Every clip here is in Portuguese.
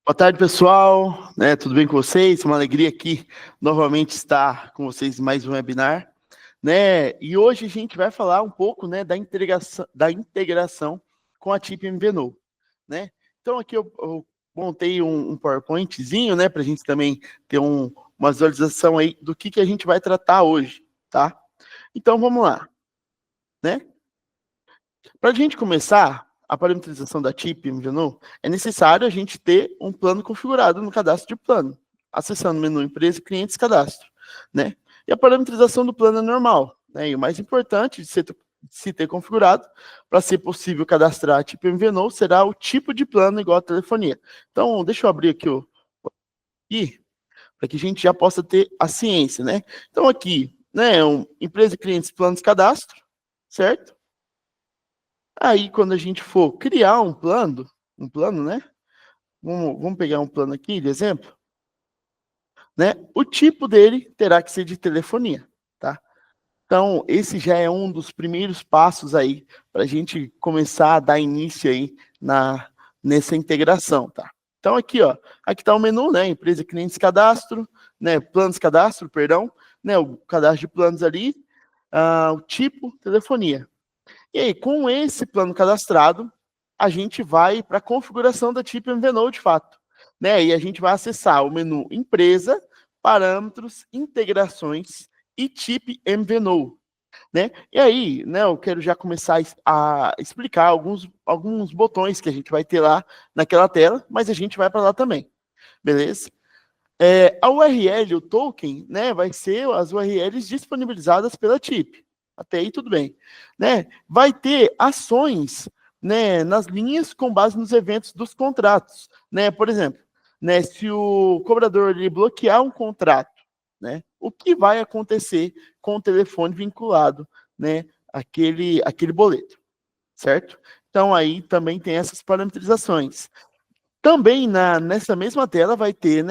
Boa tarde, pessoal. Tudo bem com vocês? Uma alegria aqui novamente estar com vocês em mais um webinar. E hoje a gente vai falar um pouco, da integração com a TIP MVNO. Então aqui eu montei um PowerPointzinho, para a gente também ter uma visualização aí do que a gente vai tratar hoje, tá? Então vamos lá, Para a gente começar a parametrização da TIP MVNO, é necessário a gente ter um plano configurado no cadastro de plano, acessando o menu Empresa, Clientes, Cadastro, E a parametrização do plano é normal, E o mais importante de se ter configurado, para ser possível cadastrar a TIP MVNO, será o tipo de plano igual à telefonia. Então, deixa eu abrir aqui para que a gente já possa ter a ciência, Então, aqui, Empresa, Clientes, Planos, Cadastro, certo? Aí, quando a gente for criar um plano, Vamos pegar um plano aqui de exemplo, O tipo dele terá que ser de telefonia, tá? Então, esse já é um dos primeiros passos aí para a gente começar a dar início aí nessa integração, tá? Então, aqui está o menu, Empresa, Clientes, Cadastro, Planos, Cadastro, perdão, o cadastro de planos ali, o tipo, telefonia. E aí, com esse plano cadastrado, a gente vai para a configuração da TIP MVNO de fato. E a gente vai acessar o menu Empresa, Parâmetros, Integrações e TIP MVNO. E aí, eu quero já começar a explicar alguns botões que a gente vai ter lá naquela tela, mas a gente vai para lá também, beleza? A URL, o token, vai ser as URLs disponibilizadas pela TIP. Até aí tudo bem. Vai ter ações nas linhas com base nos eventos dos contratos. Por exemplo, se o cobrador ele bloquear um contrato, o que vai acontecer com o telefone vinculado àquele boleto, certo? Então aí também tem essas parametrizações. Também nessa mesma tela vai ter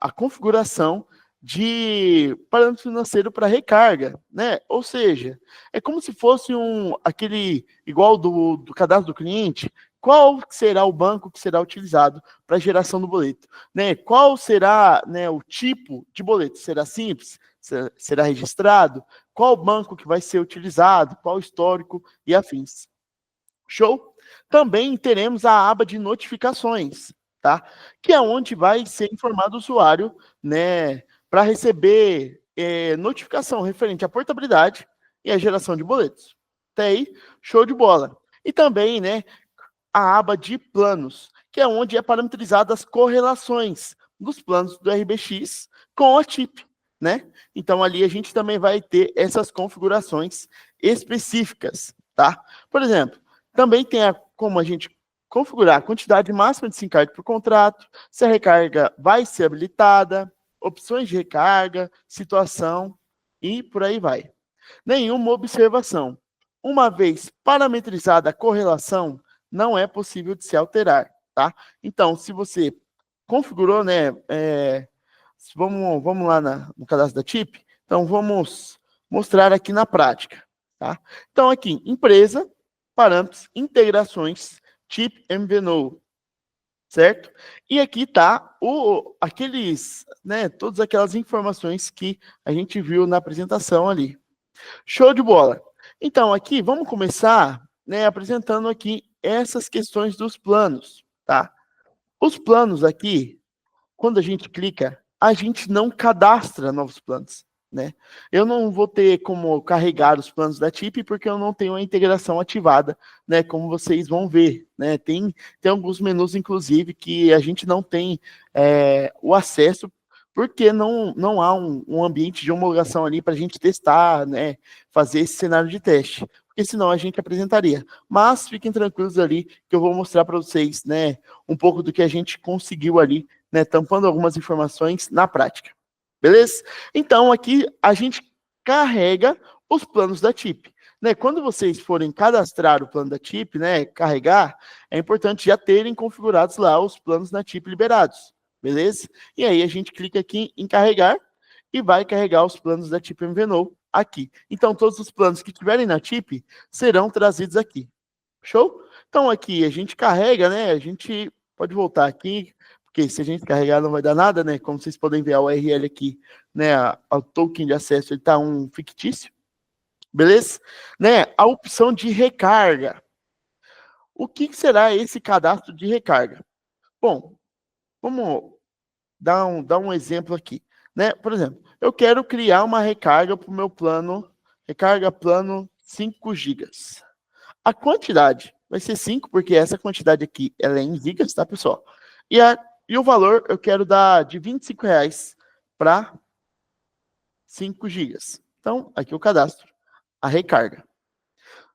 a configuração de parâmetro financeiro para recarga, Ou seja, é como se fosse aquele igual do cadastro do cliente. Qual será o banco que será utilizado para a geração do boleto? Qual será o tipo de boleto? Será simples? Será registrado? Qual banco que vai ser utilizado? Qual histórico e afins? Show? Também teremos a aba de notificações, tá? Que é onde vai ser informado o usuário, para receber notificação referente à portabilidade e à geração de boletos. Até aí, show de bola. E também, a aba de planos, que é onde é parametrizada as correlações dos planos do RBX com a TIP, Então, ali a gente também vai ter essas configurações específicas, tá? Por exemplo, também tem como a gente configurar a quantidade máxima de SIM card por contrato, se a recarga vai ser habilitada, opções de recarga, situação e por aí vai. Nenhuma observação. Uma vez parametrizada a correlação, não é possível de se alterar, tá? Então, se você configurou, vamos lá no cadastro da TIP, então vamos mostrar aqui na prática, tá? Então, aqui, empresa, parâmetros, integrações, TIP MVNO, certo? E aqui está todas aquelas informações que a gente viu na apresentação ali. Show de bola! Então, aqui, vamos começar apresentando aqui essas questões dos planos, tá? Os planos aqui, quando a gente clica, a gente não cadastra novos planos, Eu não vou ter como carregar os planos da TIP porque eu não tenho a integração ativada, Como vocês vão ver, Tem alguns menus, inclusive, que a gente não tem o acesso porque não há um ambiente de homologação ali para a gente testar, fazer esse cenário de teste, porque senão a gente apresentaria. Mas fiquem tranquilos ali que eu vou mostrar para vocês, um pouco do que a gente conseguiu ali, tampando algumas informações na prática. Beleza? Então, aqui a gente carrega os planos da TIP. Quando vocês forem cadastrar o plano da TIP, carregar, é importante já terem configurados lá os planos da TIP liberados. Beleza? E aí a gente clica aqui em carregar e vai carregar os planos da TIP MVNO aqui. Então, todos os planos que tiverem na TIP serão trazidos aqui. Show? Então, aqui a gente carrega, A gente pode voltar aqui, porque se a gente carregar não vai dar nada, né? Como vocês podem ver, a URL aqui, né? O token de acesso, ele tá um fictício. Beleza? Né? A opção de recarga. O que será esse cadastro de recarga? Bom, vamos dar um exemplo aqui. Né? Por exemplo, eu quero criar uma recarga para o meu plano, recarga plano 5 GB. A quantidade vai ser 5, porque essa quantidade aqui ela é em gigas, tá, pessoal? E o valor eu quero dar de R$25 para 5 GB. Então, aqui eu cadastro a recarga.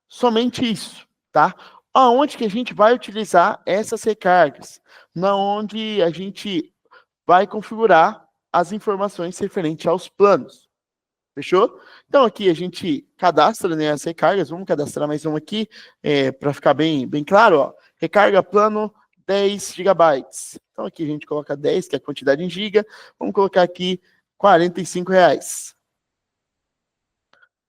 Somente isso, tá? Aonde que a gente vai utilizar essas recargas? Na onde a gente vai configurar as informações referentes aos planos. Fechou? Então aqui a gente cadastra, né, as recargas. Vamos cadastrar mais uma aqui, para ficar bem claro. Ó. Recarga plano 10 GB. Então aqui a gente coloca 10, que é a quantidade em giga. Vamos colocar aqui R$45.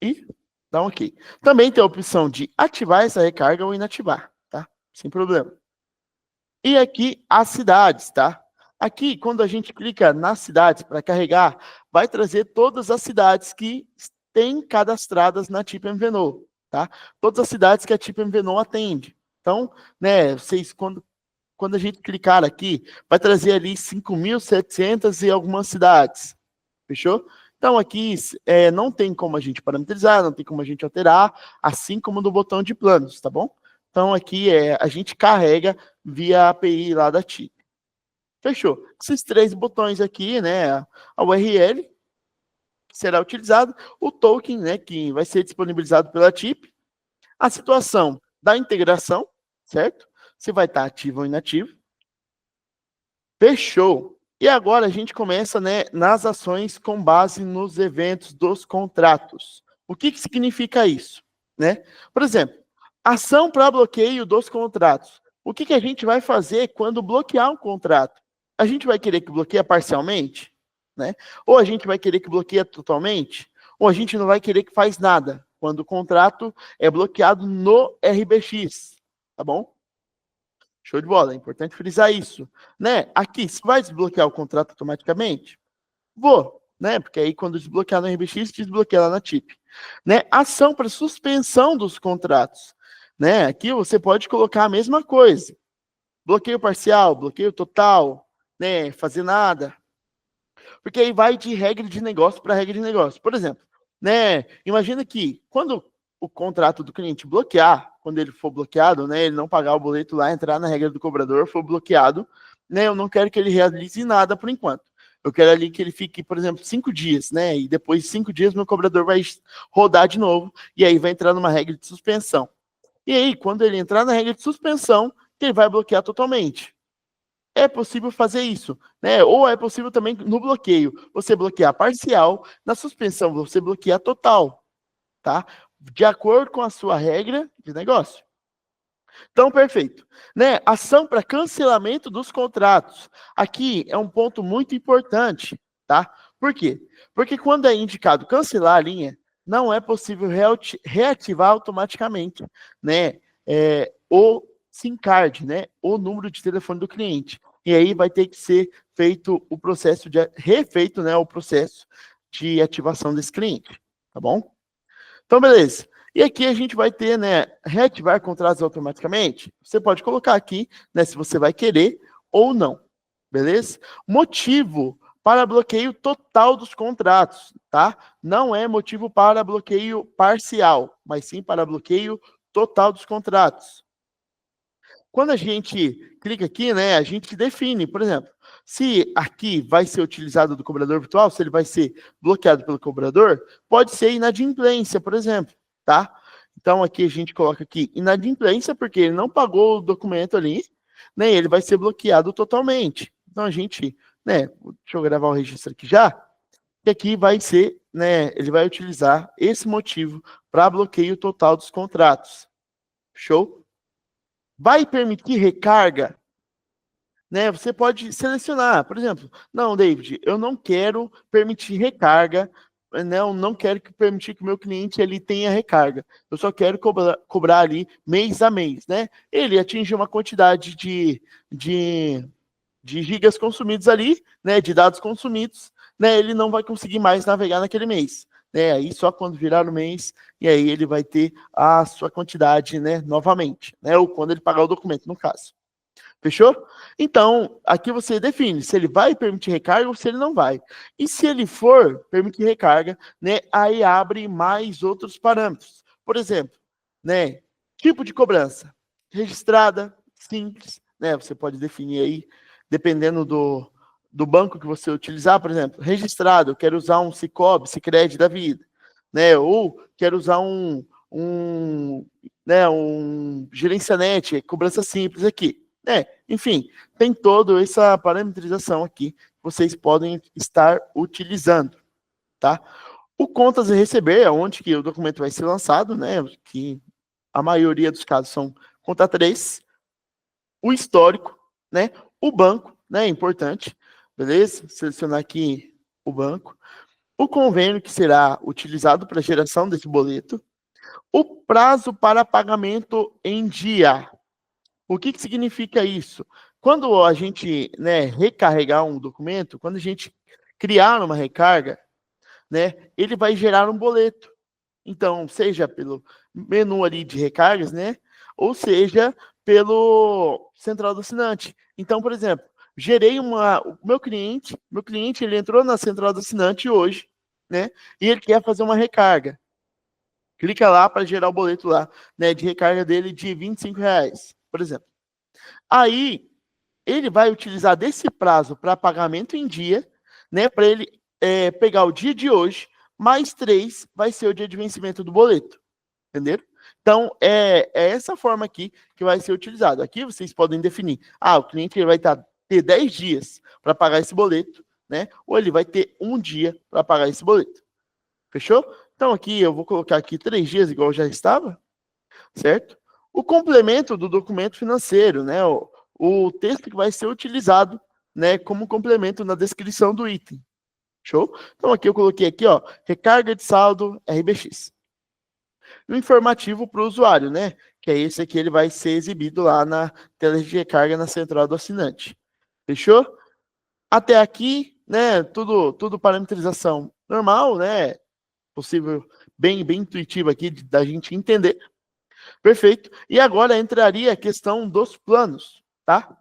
E dá um OK. Também tem a opção de ativar essa recarga ou inativar, tá? Sem problema. E aqui as cidades, tá? Aqui, quando a gente clica nas cidades para carregar, vai trazer todas as cidades que têm cadastradas na TIP MVNO, tá? Todas as cidades que a TIP MVNO atende. Então, né, vocês, quando a gente clicar aqui, vai trazer ali 5.700 e algumas cidades. Fechou? Então, aqui não tem como a gente parametrizar, não tem como a gente alterar, assim como no botão de planos, tá bom? Então, aqui a gente carrega via API lá da TIP. Fechou. Esses 3 botões aqui, né, a URL que será utilizado, o token, né, que vai ser disponibilizado pela TIP, a situação da integração, certo? Se vai estar ativo ou inativo. Fechou. E agora a gente começa, né, nas ações com base nos eventos dos contratos. O que significa isso? Né? Por exemplo, ação para bloqueio dos contratos. O que a gente vai fazer quando bloquear um contrato? A gente vai querer que bloqueie parcialmente? Né? Ou a gente vai querer que bloqueie totalmente? Ou a gente não vai querer que faz nada quando o contrato é bloqueado no RBX? Tá bom? Show de bola, é importante frisar isso. Né? Aqui, se vai desbloquear o contrato automaticamente? Vou, né? Porque aí quando desbloquear no RBX, desbloqueia lá na TIP. Né? Ação para suspensão dos contratos. Né? Aqui você pode colocar a mesma coisa. Bloqueio parcial, bloqueio total, né? Fazer nada. Porque aí vai de regra de negócio para regra de negócio. Por exemplo, né? Imagina que quando o contrato do cliente bloquear, quando ele for bloqueado, né, ele não pagar o boleto lá, entrar na regra do cobrador, for bloqueado, né, eu não quero que ele realize nada por enquanto. Eu quero ali que ele fique, por exemplo, 5 dias, né, e depois de 5 dias meu cobrador vai rodar de novo, e aí vai entrar numa regra de suspensão. E aí, quando ele entrar na regra de suspensão, ele vai bloquear totalmente. É possível fazer isso, né? Ou é possível também no bloqueio, você bloquear parcial, na suspensão você bloquear total, tá? De acordo com a sua regra de negócio. Então, perfeito. Né? Ação para cancelamento dos contratos. Aqui é um ponto muito importante, tá? Por quê? Porque quando é indicado cancelar a linha, não é possível reativar automaticamente, né? O SIM card, né? O número de telefone do cliente. E aí vai ter que ser feito o processo refeito, né? O processo de ativação desse cliente, tá bom? Então, beleza. E aqui a gente vai ter, né, reativar contratos automaticamente. Você pode colocar aqui, né, se você vai querer ou não, beleza? Motivo para bloqueio total dos contratos, tá? Não é motivo para bloqueio parcial, mas sim para bloqueio total dos contratos. Quando a gente clica aqui, né, a gente define, por exemplo, se aqui vai ser utilizado do cobrador virtual, se ele vai ser bloqueado pelo cobrador, pode ser inadimplência, por exemplo, tá? Então aqui a gente coloca aqui inadimplência, porque ele não pagou o documento ali, né, ele vai ser bloqueado totalmente. Então a gente, né, deixa eu gravar o registro aqui já, que aqui vai ser, né, ele vai utilizar esse motivo para bloqueio total dos contratos. Show? Vai permitir recarga? Né, você pode selecionar, por exemplo, não, David, eu não quero permitir recarga, né, eu não quero permitir que o meu cliente ele tenha recarga, eu só quero cobrar ali mês a mês, né? Ele atinge uma quantidade de de gigas consumidos ali, né, de dados consumidos, né, ele não vai conseguir mais navegar naquele mês. Né, aí só quando virar o mês, e aí ele vai ter a sua quantidade, né, novamente, né, ou quando ele pagar o documento, no caso. Fechou? Então, aqui você define se ele vai permitir recarga ou se ele não vai. E se ele for permitir recarga, né, aí abre mais outros parâmetros. Por exemplo, né, tipo de cobrança, registrada, simples, né, você pode definir aí, dependendo do banco que você utilizar, por exemplo, registrado, eu quero usar um Cicobi, Sicredi da vida, né, ou quero usar né, um Gerencianet, cobrança simples aqui. Enfim, tem toda essa parametrização aqui que vocês podem estar utilizando, tá? O contas a receber é onde que o documento vai ser lançado, né? Que a maioria dos casos são conta 3. O histórico, né? O banco, né? Importante, beleza? Selecionar aqui o banco. O convênio que será utilizado para a geração desse boleto. O prazo para pagamento em dia. O que significa isso? Quando a gente, né, recarregar um documento, quando a gente criar uma recarga, né, ele vai gerar um boleto. Então, seja pelo menu ali de recargas, né, ou seja pelo central do assinante. Então, por exemplo, gerei o meu cliente ele entrou na central do assinante hoje, né, e ele quer fazer uma recarga. Clica lá para gerar o boleto lá, né, de recarga dele de R$25, por exemplo. Aí, ele vai utilizar desse prazo para pagamento em dia, né, para ele pegar o dia de hoje, mais 3 vai ser o dia de vencimento do boleto. Entenderam? Então, é essa forma aqui que vai ser utilizado. Aqui vocês podem definir, o cliente ele vai ter 10 dias para pagar esse boleto, né, ou ele vai ter 1 dia para pagar esse boleto. Fechou? Então, aqui eu vou colocar aqui 3 dias, igual já estava, certo? O complemento do documento financeiro, né, o texto que vai ser utilizado, né, como complemento na descrição do item. Show? Então aqui eu coloquei aqui, ó, recarga de saldo RBX. E o informativo para o usuário, né, que é esse aqui, ele vai ser exibido lá na tela de recarga na central do assinante. Fechou? Até aqui, né, tudo parametrização normal, né, possível, bem intuitivo aqui da gente entender. Perfeito. E agora entraria a questão dos planos, tá?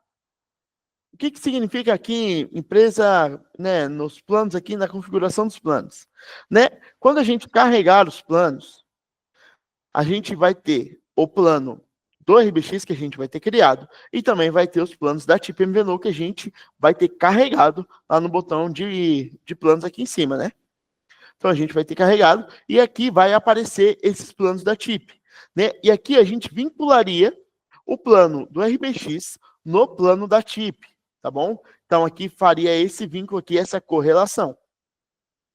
O que significa aqui empresa, né, nos planos aqui, na configuração dos planos? Né? Quando a gente carregar os planos, a gente vai ter o plano do RBX que a gente vai ter criado e também vai ter os planos da TIP MVNO que a gente vai ter carregado lá no botão de planos aqui em cima, né? Então a gente vai ter carregado e aqui vai aparecer esses planos da TIP, né? E aqui a gente vincularia o plano do RBX no plano da TIP, tá bom? Então aqui faria esse vínculo aqui, essa correlação,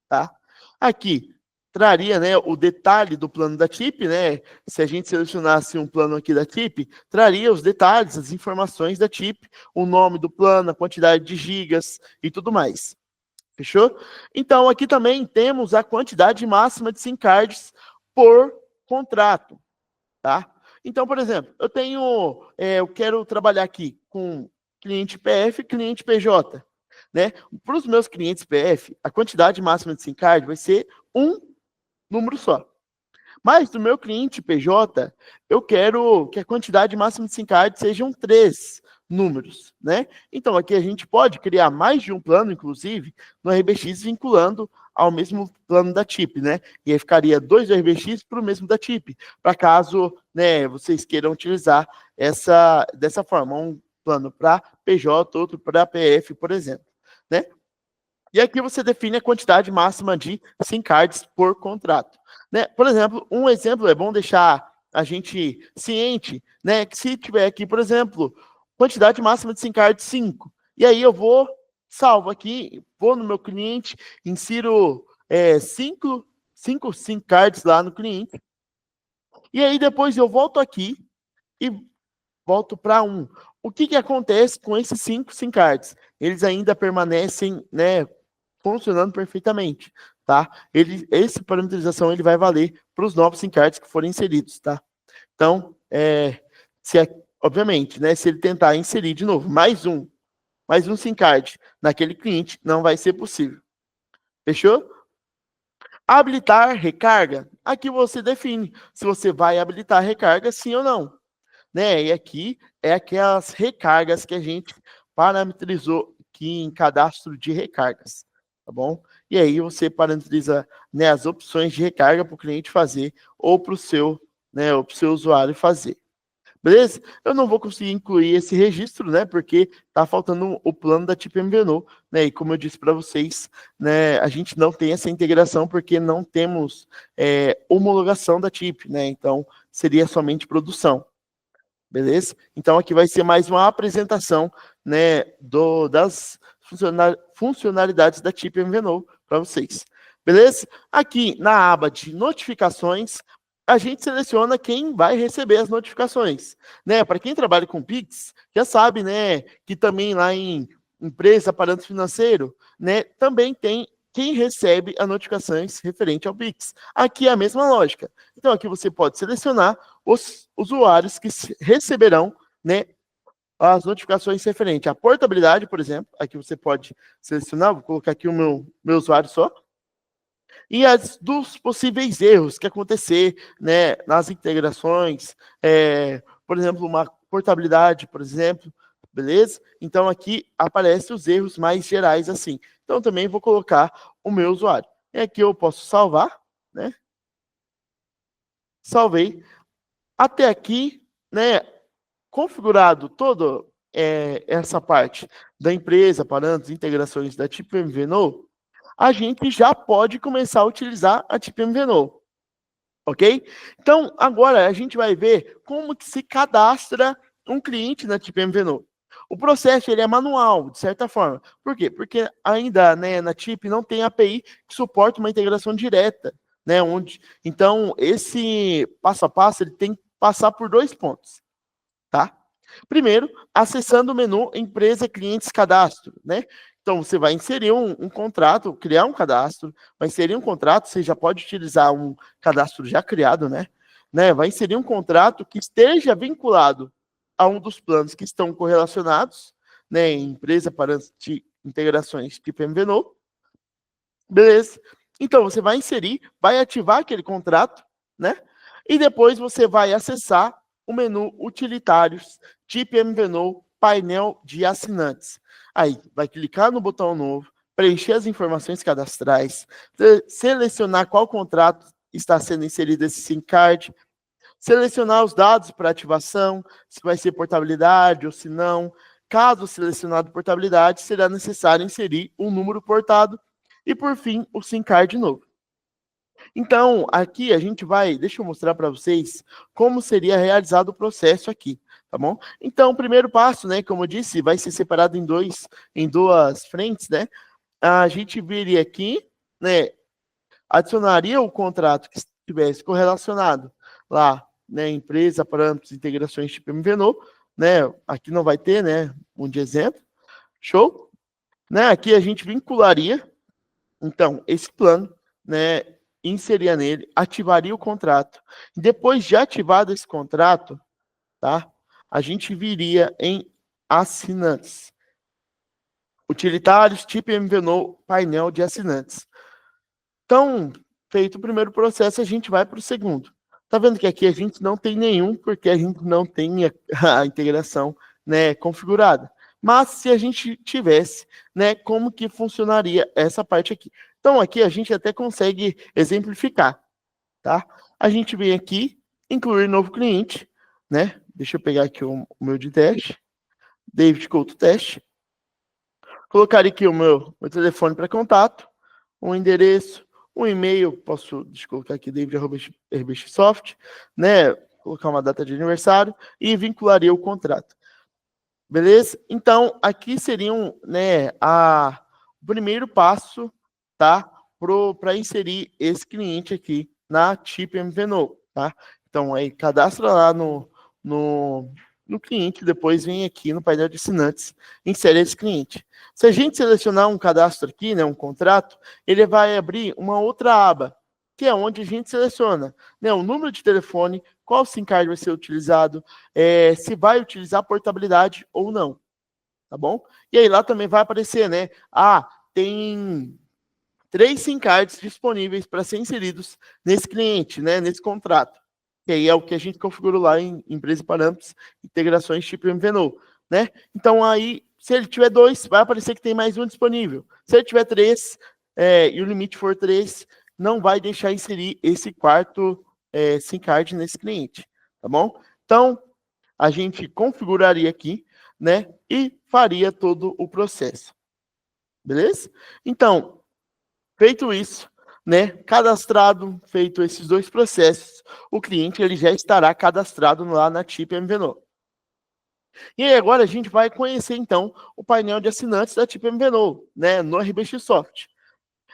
tá? Aqui traria, né, o detalhe do plano da TIP, né? Se a gente selecionasse um plano aqui da TIP, traria os detalhes, as informações da TIP, o nome do plano, a quantidade de gigas e tudo mais. Fechou? Então, aqui também temos a quantidade máxima de SIM cards por contrato, tá? Então, por exemplo, eu quero trabalhar aqui com cliente PF e cliente PJ, né? Para os meus clientes PF, a quantidade máxima de SIM card vai ser um número só. Mas do meu cliente PJ, eu quero que a quantidade máxima de SIM card sejam 3 números, né? Então aqui a gente pode criar mais de um plano, inclusive, no RBX, vinculando ao mesmo plano da TIP, né? E aí ficaria 2 do RBX para o mesmo da TIP, para caso, né, vocês queiram utilizar dessa forma, um plano para PJ, outro para PF, por exemplo, né? E aqui você define a quantidade máxima de SIM cards por contrato, né? Por exemplo, um exemplo é bom deixar a gente ciente, né, que se tiver aqui, por exemplo, quantidade máxima de SIM card 5. E aí eu salvo aqui, vou no meu cliente, insiro 5 SIM cards lá no cliente. E aí depois eu volto aqui e volto para 1. O que acontece com esses 5 SIM cards? Eles ainda permanecem, né, funcionando perfeitamente, tá? Essa parametrização ele vai valer para os novos SIM cards que forem inseridos, tá? Então, obviamente, né, se ele tentar inserir de novo mais um mas um SIM card naquele cliente não vai ser possível. Fechou? Habilitar recarga, aqui você define se você vai habilitar recarga sim ou não. Né? E aqui é aquelas recargas que a gente parametrizou aqui em cadastro de recargas, tá bom? E aí você parametriza, né, as opções de recarga para o cliente fazer ou para o seu, né, ou para o seu usuário fazer. Beleza? Eu não vou conseguir incluir esse registro, né? Porque tá faltando o plano da TIP MVNO, né? E como eu disse para vocês, né? A gente não tem essa integração porque não temos homologação da TIP, né? Então seria somente produção. Beleza? Então aqui vai ser mais uma apresentação, né, das funcionalidades da TIP MVNO para vocês. Beleza? Aqui na aba de notificações, a gente seleciona quem vai receber as notificações, né? Para quem trabalha com Pix, já sabe, né, que também lá em empresa, parâmetro financeiro, né, também tem quem recebe as notificações referente ao Pix. Aqui é a mesma lógica. Então aqui você pode selecionar os usuários que receberão, né, as notificações referentes à portabilidade, por exemplo. Aqui você pode selecionar, vou colocar aqui o meu usuário só. E as dos possíveis erros que acontecer, né, nas integrações, por exemplo, uma portabilidade, por exemplo, beleza? Então aqui aparecem os erros mais gerais assim. Então também vou colocar o meu usuário. E aqui eu posso salvar, né? Salvei. Até aqui, né, configurado toda essa parte da empresa, parâmetros, integrações da TIP MVNO, a gente já pode começar a utilizar a TIP MVNO, ok? Então, agora a gente vai ver como que se cadastra um cliente na TIP MVNO. O processo ele é manual, de certa forma. Por quê? Porque ainda, né, na TIP não tem API que suporte uma integração direta, né? Então, esse passo a passo ele tem que passar por 2 pontos, tá? Primeiro, acessando o menu Empresa, Clientes, Cadastro, né? Então, você vai inserir um contrato, criar um cadastro, vai inserir um contrato, você já pode utilizar um cadastro já criado, né? Vai inserir um contrato que esteja vinculado a um dos planos que estão correlacionados, né? Empresa para integrações tipo MVNO. Beleza. Então, você vai inserir, vai ativar aquele contrato, né? E depois você vai acessar o menu Utilitários, tipo MVNO, painel de assinantes. Aí, vai clicar no botão novo, preencher as informações cadastrais, selecionar qual contrato está sendo inserido esse SIM card, selecionar os dados para ativação, se vai ser portabilidade ou se não. Caso selecionado portabilidade, será necessário inserir um número portado e, por fim, o SIM card novo. Então, aqui a gente vai, deixa eu mostrar para vocês como seria realizado o processo aqui, tá bom? Então, o primeiro passo, né, como eu disse, vai ser separado em duas frentes, né? A gente viria aqui, né, adicionaria o contrato que estivesse correlacionado lá, né, empresa, parâmetros, integrações tipo MVNO, né? Aqui não vai ter, né, um de exemplo. Show? Né? Aqui a gente vincularia, então, esse plano, né, inseria nele, ativaria o contrato. Depois de ativado esse contrato, tá? A gente viria em assinantes. Utilitários, tipo MVNO, painel de assinantes. Então, feito o primeiro processo, a gente vai para o segundo. Tá vendo que aqui a gente não tem nenhum, porque a gente não tem a integração, né, configurada. Mas se a gente tivesse, né, como que funcionaria essa parte aqui? Então, aqui a gente até consegue exemplificar, tá? A gente vem aqui, incluir novo cliente, né? Deixa eu pegar aqui o meu de teste. David Couto Teste. Colocaria aqui o meu telefone para contato, um endereço, um e-mail, posso colocar aqui david@rbxsoft, né? Colocar uma data de aniversário e vincularia o contrato. Beleza? Então, aqui seriam, né, o primeiro passo, tá? Para inserir esse cliente aqui na TIP MVNO, tá? Então, aí cadastra lá no cliente, depois vem aqui no painel de assinantes, insere esse cliente. Se a gente selecionar um cadastro aqui, né, um contrato, ele vai abrir uma outra aba, que é onde a gente seleciona, né, o número de telefone, qual SIM card vai ser utilizado, se vai utilizar portabilidade ou não. tá bom? E aí lá também vai aparecer, né? Tem 3 SIM cards disponíveis para ser inseridos nesse cliente, né? Nesse contrato. Que aí é o que a gente configurou lá em empresa e parâmetros, integrações tipo MVNO, né? Então aí, se ele tiver 2, vai aparecer que tem mais um disponível. Se ele tiver 3, e o limite for 3, não vai deixar inserir esse quarto SIM card nesse cliente, tá bom? Então, a gente configuraria aqui, né? E faria todo o processo. Beleza? Então, feito isso, né? Cadastrado, feito esses 2 processos, o cliente ele já estará cadastrado lá na TIP MVNO. E aí agora a gente vai conhecer então o painel de assinantes da TIP MVNO, né? No RBX Soft.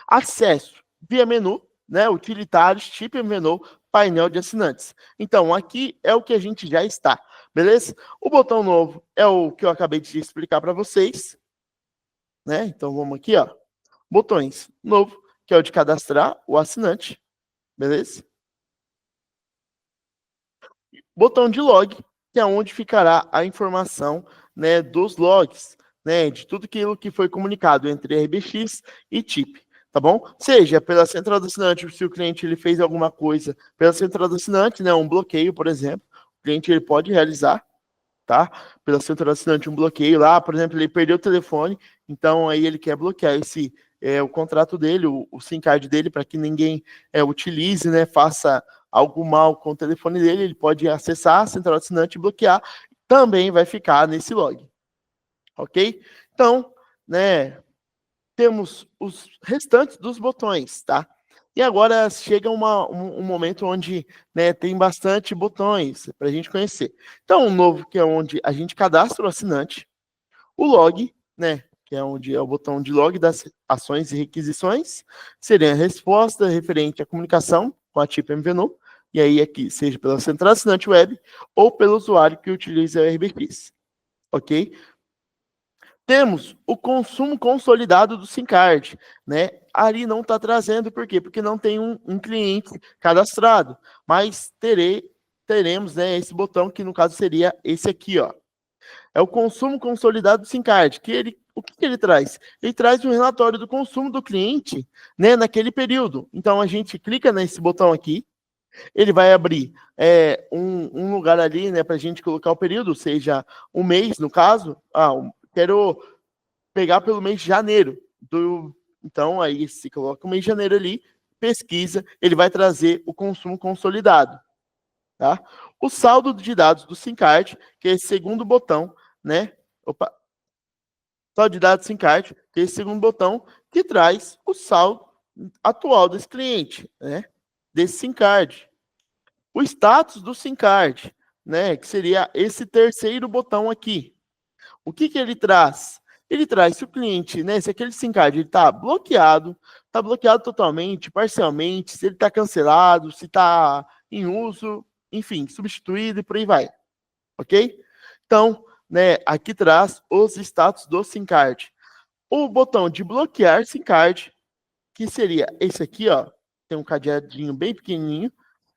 Acesso via menu, né? Utilitários, TIP MVNO, painel de assinantes. Então aqui é o que a gente já está, beleza? O botão novo é o que eu acabei de explicar para vocês, né? Então vamos aqui, ó. Botões novo, que é o de cadastrar o assinante, beleza? Botão de log, que é onde ficará a informação, né, dos logs, né, de tudo aquilo que foi comunicado entre RBX e TIP, tá bom? Seja pela central do assinante, se o cliente ele fez alguma coisa pela central do assinante, né, um bloqueio, por exemplo, o cliente ele pode realizar, tá? Pela central do assinante, um bloqueio lá, por exemplo, ele perdeu o telefone, então aí ele quer bloquear o contrato dele, o SIM card dele, para que ninguém utilize, né, faça algo mal com o telefone dele, ele pode acessar a central do assinante e bloquear, também vai ficar nesse log, ok? Então, né, temos os restantes dos botões, tá? E agora chega um momento onde, né, tem bastante botões para a gente conhecer. Então, o novo, que é onde a gente cadastra o assinante, o log, né, que é onde é o botão de log das ações e requisições, seria a resposta referente à comunicação com a TIP MVNO, e aí aqui, seja pela central assinante web ou pelo usuário que utiliza o RBX, ok? Temos o consumo consolidado do SIM card, né? Ali não está trazendo, por quê? Porque não tem um cliente cadastrado, mas teremos, né, esse botão que no caso seria esse aqui, ó. É o consumo consolidado do SIM card, o que ele traz? Ele traz um relatório do consumo do cliente, né, naquele período. Então a gente clica nesse botão aqui, ele vai abrir um lugar ali, né, para a gente colocar o período, seja um mês, no caso. Quero pegar pelo mês de janeiro. Então, aí se coloca o mês de janeiro ali, pesquisa, ele vai trazer o consumo consolidado. Tá? O saldo de dados do SIM card, que é esse segundo botão, né? Saldo de dados do SIM card, que é esse segundo botão, que traz o saldo atual desse cliente, né? Desse SIM card. O status do SIM card, né? Que seria esse terceiro botão aqui. O que ele traz? Ele traz se o cliente, né, se aquele SIM card está bloqueado totalmente, parcialmente, se ele está cancelado, se está em uso, enfim, substituído e por aí vai, ok? Então, né, aqui traz os status do SIM card. O botão de bloquear SIM card, que seria esse aqui, ó, tem um cadeadinho bem pequenininho,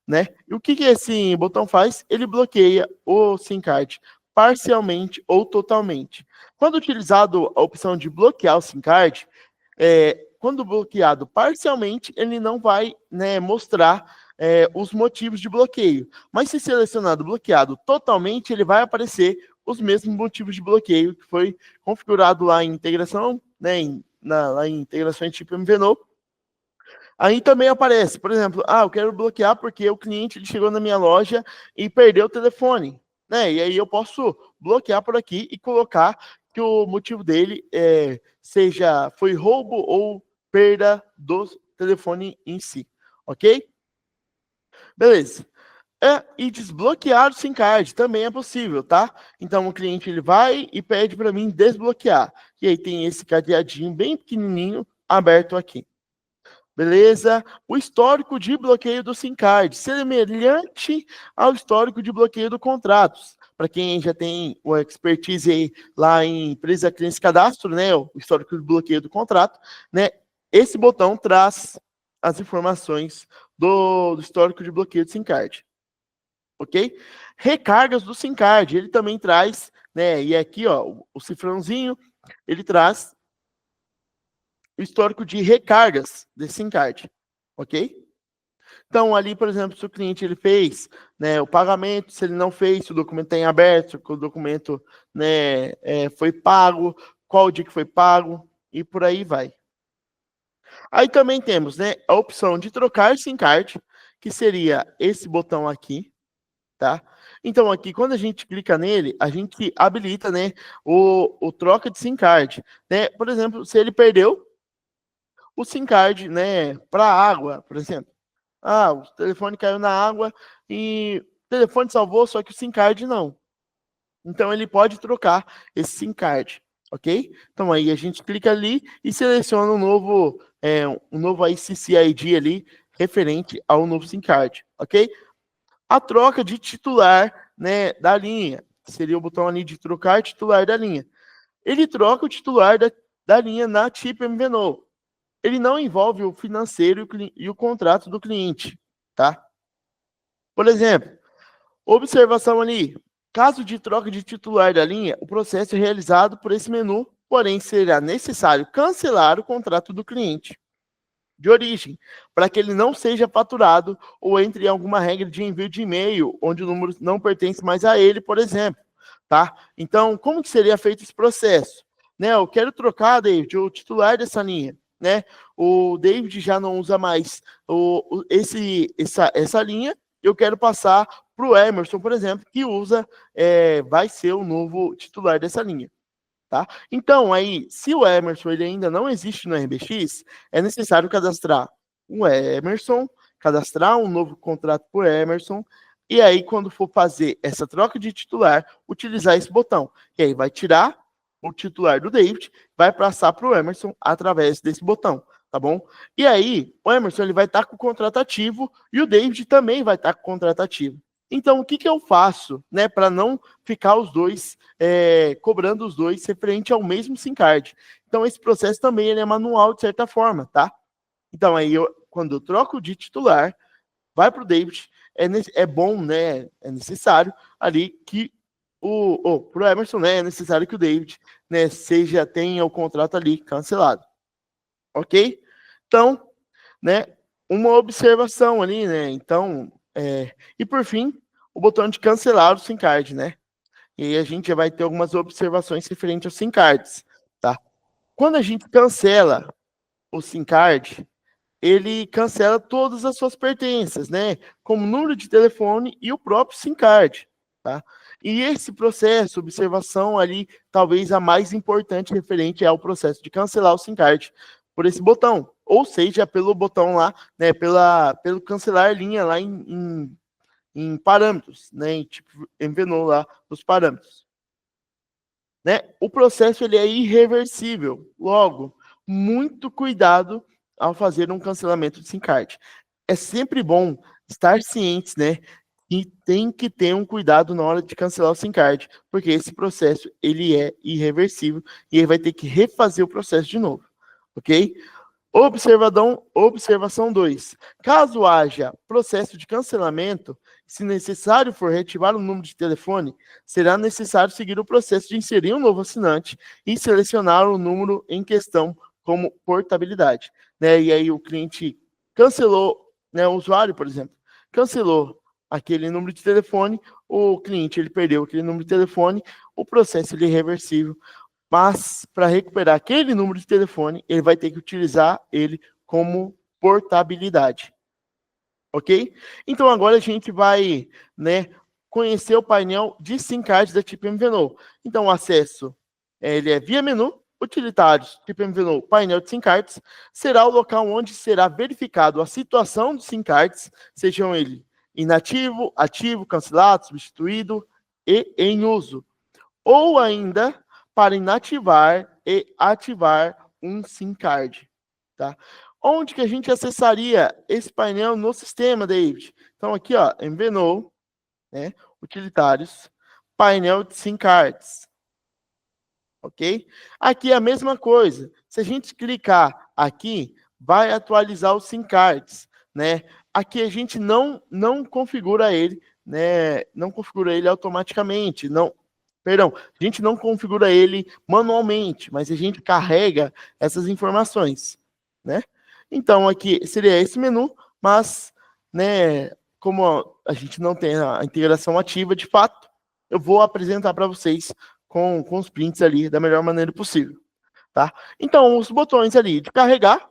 né? E o que esse botão faz? Ele bloqueia o SIM card parcialmente ou totalmente. Quando utilizado a opção de bloquear o SIM card, quando bloqueado parcialmente, ele não vai, né, mostrar os motivos de bloqueio. Mas se selecionado bloqueado totalmente, ele vai aparecer os mesmos motivos de bloqueio que foi configurado lá em integração, né, lá em integrações tipo MVNO. Aí também aparece, por exemplo, eu quero bloquear porque o cliente ele chegou na minha loja e perdeu o telefone, né? E aí eu posso bloquear por aqui e colocar que o motivo dele foi roubo ou perda do telefone em si, ok? Beleza. E desbloquear o SIM card também é possível, tá? Então o cliente ele vai e pede para mim desbloquear. E aí tem esse cadeadinho bem pequenininho aberto aqui. Beleza? O histórico de bloqueio do SIM card, semelhante ao histórico de bloqueio do contratos. Para quem já tem o expertise aí lá em empresa cliente cadastro, né? O histórico de bloqueio do contrato, né? Esse botão traz as informações do histórico de bloqueio do SIM card. Ok? Recargas do SIM card, ele também traz, né? E aqui, ó, o cifrãozinho, ele traz o histórico de recargas desse SIM card, ok? Então, ali, por exemplo, se o cliente ele fez, né, o pagamento, se ele não fez, se o documento está em aberto, se o documento, né, foi pago, qual o dia que foi pago, e por aí vai. Aí também temos, né, a opção de trocar SIM card, que seria esse botão aqui, tá? Então, aqui, quando a gente clica nele, a gente habilita, né, o troca de SIM card, né? Por exemplo, se ele perdeu o SIM card, né, para água, por exemplo. Ah, o telefone caiu na água e o telefone salvou, só que o SIM card não. Então ele pode trocar esse SIM card, ok? Então aí a gente clica ali e seleciona um novo ICC-ID ali referente ao novo SIM card, ok? A troca de titular, né, da linha, seria o botão ali de trocar titular da linha. Ele troca o titular da linha na Chip MVNO. Ele não envolve o financeiro e o contrato do cliente, tá? Por exemplo, observação ali, caso de troca de titular da linha, o processo é realizado por esse menu, porém será necessário cancelar o contrato do cliente de origem, para que ele não seja faturado ou entre em alguma regra de envio de e-mail, onde o número não pertence mais a ele, por exemplo, tá? Então, como que seria feito esse processo? Né, eu quero trocar, David, o titular dessa linha, né? O David já não usa mais essa linha, eu quero passar para o Emerson, por exemplo, que vai ser o novo titular dessa linha. Tá? Então, aí, se o Emerson ele ainda não existe no RBX, é necessário cadastrar o Emerson, cadastrar um novo contrato por Emerson, e aí, quando for fazer essa troca de titular, utilizar esse botão. E aí vai tirar o titular do David, vai passar para o Emerson através desse botão, tá bom? E aí, o Emerson ele vai estar com o contrato ativo e o David também vai estar com o contrato ativo. Então, o que, que eu faço, né, para não ficar os dois cobrando os dois referente ao mesmo SIM card? Então, esse processo também ele é manual de certa forma, tá? Então, aí, quando eu troco de titular, vai para o David, é bom, né, é necessário ali que para o Emerson, né, é necessário que o David, né, tenha o contrato ali cancelado, ok? Então, né, uma observação ali, né, então, e por fim, o botão de cancelar o SIM card, né? E aí a gente já vai ter algumas observações referentes aos SIM cards, tá? Quando a gente cancela o SIM card, ele cancela todas as suas pertences, né? Como número de telefone e o próprio SIM card, tá? E esse processo, observação ali, talvez a mais importante referente ao processo de cancelar o SIM card por esse botão, ou seja, pelo botão lá, né? Pelo cancelar linha lá em parâmetros, né? Em tipo MVNO lá nos parâmetros. Né? O processo ele é irreversível. Logo, muito cuidado ao fazer um cancelamento de SIM card. É sempre bom estar cientes, né, que tem que ter um cuidado na hora de cancelar o SIM card, porque esse processo ele é irreversível e ele vai ter que refazer o processo de novo, ok? Observação 2. Caso haja processo de cancelamento, se necessário for reativar o número de telefone, será necessário seguir o processo de inserir um novo assinante e selecionar o número em questão como portabilidade. Né? E aí o cliente cancelou, né, o usuário, por exemplo, cancelou aquele número de telefone, o cliente ele perdeu aquele número de telefone, o processo ele é irreversível. Mas para recuperar aquele número de telefone, ele vai ter que utilizar ele como portabilidade. Ok? Então agora a gente vai, né, conhecer o painel de SIM card da Chip MVNO. Então o acesso ele é via menu, utilitários, Chip MVNO, painel de SIM cards, será o local onde será verificado a situação dos SIM cards, sejam ele inativo, ativo, cancelado, substituído e em uso. Ou ainda para inativar e ativar um SIM card, tá? Onde que a gente acessaria esse painel no sistema, David? Então aqui, ó, MVNO, né, utilitários, painel de SIM cards, ok? Aqui é a mesma coisa. Se a gente clicar aqui, vai atualizar os SIM cards, né? Aqui a gente não configura ele, né? Não configura ele automaticamente, não Perdão, a gente não configura ele manualmente, mas a gente carrega essas informações, né? Então, aqui seria esse menu, mas, né, como a gente não tem a integração ativa de fato, eu vou apresentar para vocês com os prints ali da melhor maneira possível, tá? Então, os botões ali de carregar,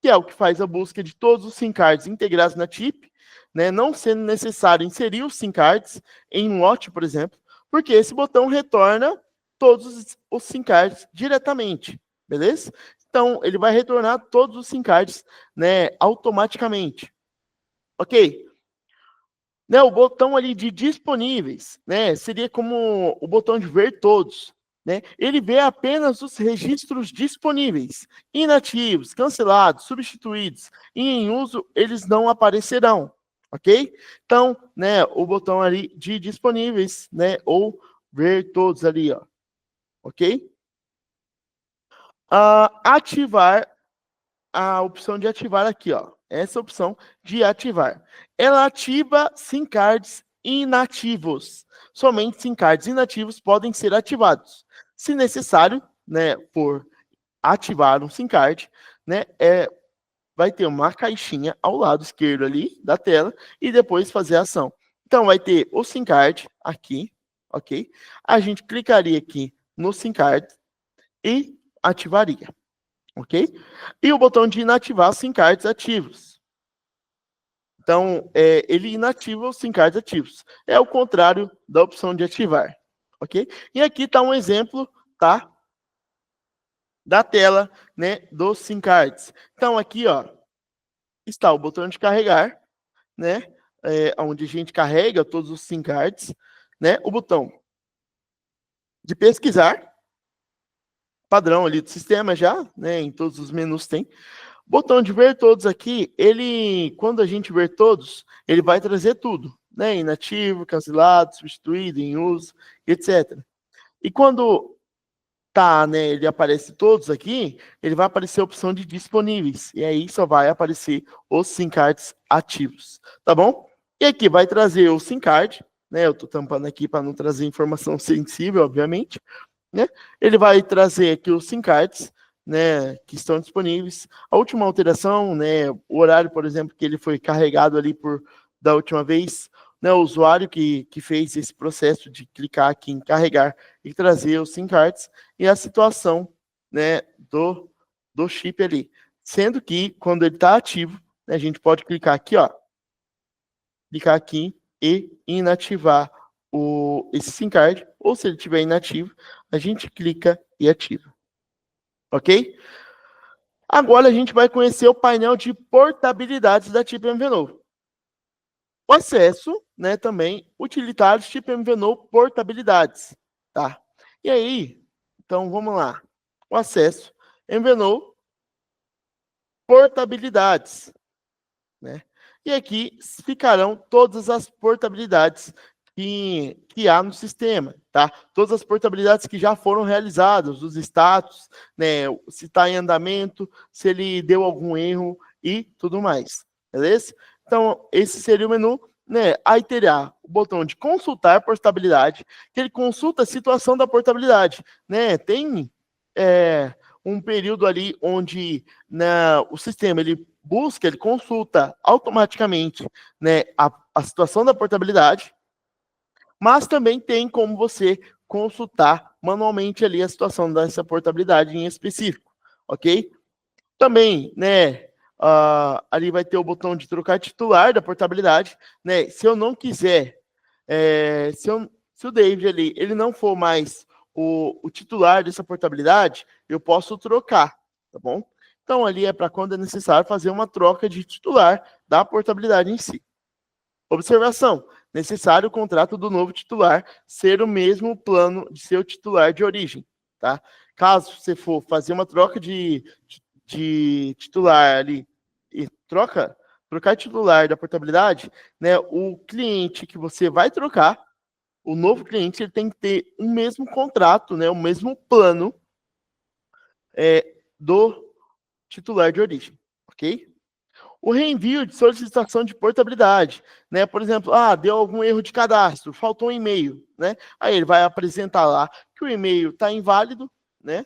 que é o que faz a busca de todos os SIM cards integrados na chip, né, não sendo necessário inserir os SIM cards em um lote, por exemplo, porque esse botão retorna todos os SIM cards diretamente, beleza? Então, ele vai retornar todos os SIM cards, né, automaticamente, ok? Né, o botão ali de disponíveis, né, seria como o botão de ver todos, né? Ele vê apenas os registros disponíveis, inativos, cancelados, substituídos e em uso eles não aparecerão, ok? Então, né, o botão ali de disponíveis, né, ou ver todos ali, ó, ok? Ativar a opção de ativar aqui, ó. Essa opção de ativar. Ela ativa SIM cards inativos. Somente SIM cards inativos podem ser ativados. Se necessário, né, por ativar um SIM card, né, vai ter uma caixinha ao lado esquerdo ali da tela e depois fazer a ação. Então, vai ter o SIM card aqui, ok? A gente clicaria aqui no SIM card e ativaria. Ok? E o botão de inativar SIM cards ativos. Então, ele inativa os SIM cards ativos. É o contrário da opção de ativar. Ok? E aqui está um exemplo, tá? Da tela, né, dos SIM cards. Então, aqui, ó, está o botão de carregar, né? Onde a gente carrega todos os SIM cards, né? O botão de pesquisar, padrão ali do sistema já, né? Em todos os menus tem. Botão de ver todos aqui, ele, quando a gente ver todos, ele vai trazer tudo, né? Inativo, cancelado, substituído, em uso, etc. E quando tá, né, ele aparece todos aqui, ele vai aparecer a opção de disponíveis. E aí só vai aparecer os SIM cards ativos, tá bom? E aqui vai trazer o SIM card, né? Eu tô tampando aqui para não trazer informação sensível, obviamente, né? Ele vai trazer aqui os SIM cards, né, que estão disponíveis. A última alteração, né, o horário, por exemplo, que ele foi carregado ali da última vez, né, o usuário que fez esse processo de clicar aqui em carregar e trazer os SIM cards e a situação, né, do chip ali. Sendo que, quando ele está ativo, né, a gente pode clicar aqui, ó, clicar aqui e inativar esse SIM card, ou se ele estiver inativo, a gente clica e ativa. Ok? Agora a gente vai conhecer o painel de portabilidades da Chip MVNO. O acesso, né, também, utilitários Chip MVNO portabilidades, tá? E aí, então vamos lá. O acesso MVNO portabilidades, né? E aqui ficarão todas as portabilidades que há no sistema, tá? Todas as portabilidades que já foram realizadas, os status, né? Se está em andamento, se ele deu algum erro e tudo mais, beleza? Então, esse seria o menu, né? Aí terá o botão de consultar portabilidade, que ele consulta a situação da portabilidade, né? Tem um período ali onde, né, o sistema ele busca, ele consulta automaticamente, né, a situação da portabilidade, mas também tem como você consultar manualmente ali a situação dessa portabilidade em específico, ok? Também, né, ali vai ter o botão de trocar titular da portabilidade, né? Se eu não quiser, se o David ali, ele não for mais o titular dessa portabilidade, eu posso trocar, tá bom? Então, ali é para quando é necessário fazer uma troca de titular da portabilidade em si. Observação: necessário o contrato do novo titular ser o mesmo plano de seu titular de origem, tá? Caso você for fazer uma troca de titular ali e trocar titular da portabilidade, né? O cliente que você vai trocar, o novo cliente, ele tem que ter o mesmo contrato, né? O mesmo plano do titular de origem, ok? O reenvio de solicitação de portabilidade, né? Por exemplo, deu algum erro de cadastro, faltou um e-mail, né? Aí ele vai apresentar lá que o e-mail está inválido, né?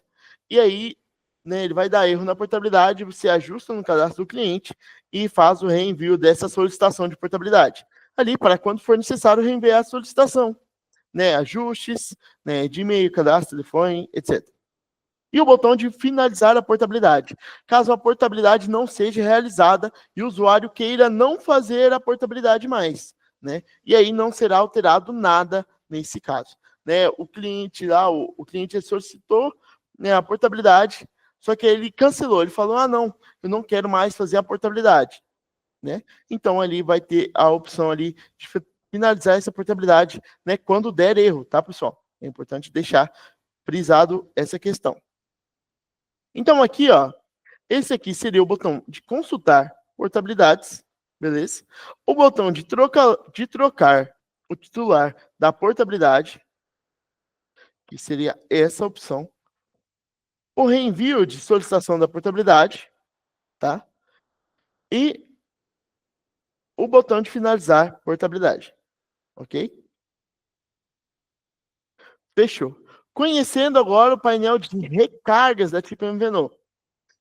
E aí, né, ele vai dar erro na portabilidade, você ajusta no cadastro do cliente e faz o reenvio dessa solicitação de portabilidade. Ali, para quando for necessário, reenviar a solicitação, né? Ajustes, né, de e-mail, cadastro, telefone, etc. E o botão de finalizar a portabilidade. Caso a portabilidade não seja realizada e o usuário queira não fazer a portabilidade mais, né? E aí não será alterado nada nesse caso, né? O cliente lá, o cliente solicitou, né, a portabilidade, só que ele cancelou, ele falou: não, eu não quero mais fazer a portabilidade, né? Então ali vai ter a opção ali de finalizar essa portabilidade, né, quando der erro, tá, pessoal? É importante deixar frisado essa questão. Então aqui, ó, esse aqui seria o botão de consultar portabilidades, beleza? O botão de trocar o titular da portabilidade, que seria essa opção. O reenvio de solicitação da portabilidade, tá? E o botão de finalizar portabilidade, ok? Fechou. Conhecendo agora o painel de recargas da tipo MVNO.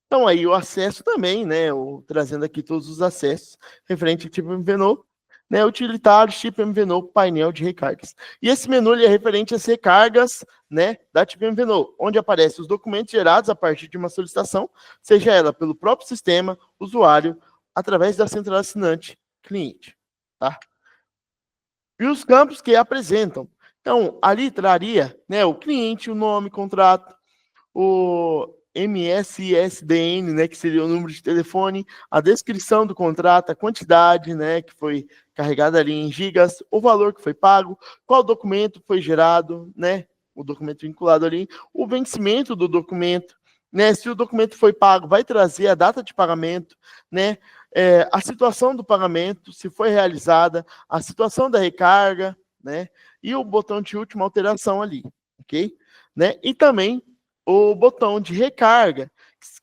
Então, aí o acesso também, né? Trazendo aqui todos os acessos referente ao tipo MVNO, né? Utilitários, tipo MVNO, painel de recargas. E esse menu ele é referente às recargas, né? Da tipo MVNO, onde aparecem os documentos gerados a partir de uma solicitação, seja ela pelo próprio sistema, usuário, através da central assinante, cliente, tá? E os campos que apresentam. Então, ali traria, né? O cliente, o nome, contrato, o MSISDN, né, que seria o número de telefone, a descrição do contrato, a quantidade, né, que foi carregada ali em gigas, o valor que foi pago, qual documento foi gerado, né, o documento vinculado ali, o vencimento do documento, né, se o documento foi pago, vai trazer a data de pagamento, né, a situação do pagamento, se foi realizada, a situação da recarga, né, e o botão de última alteração ali, ok? Né, e também o botão de recarga,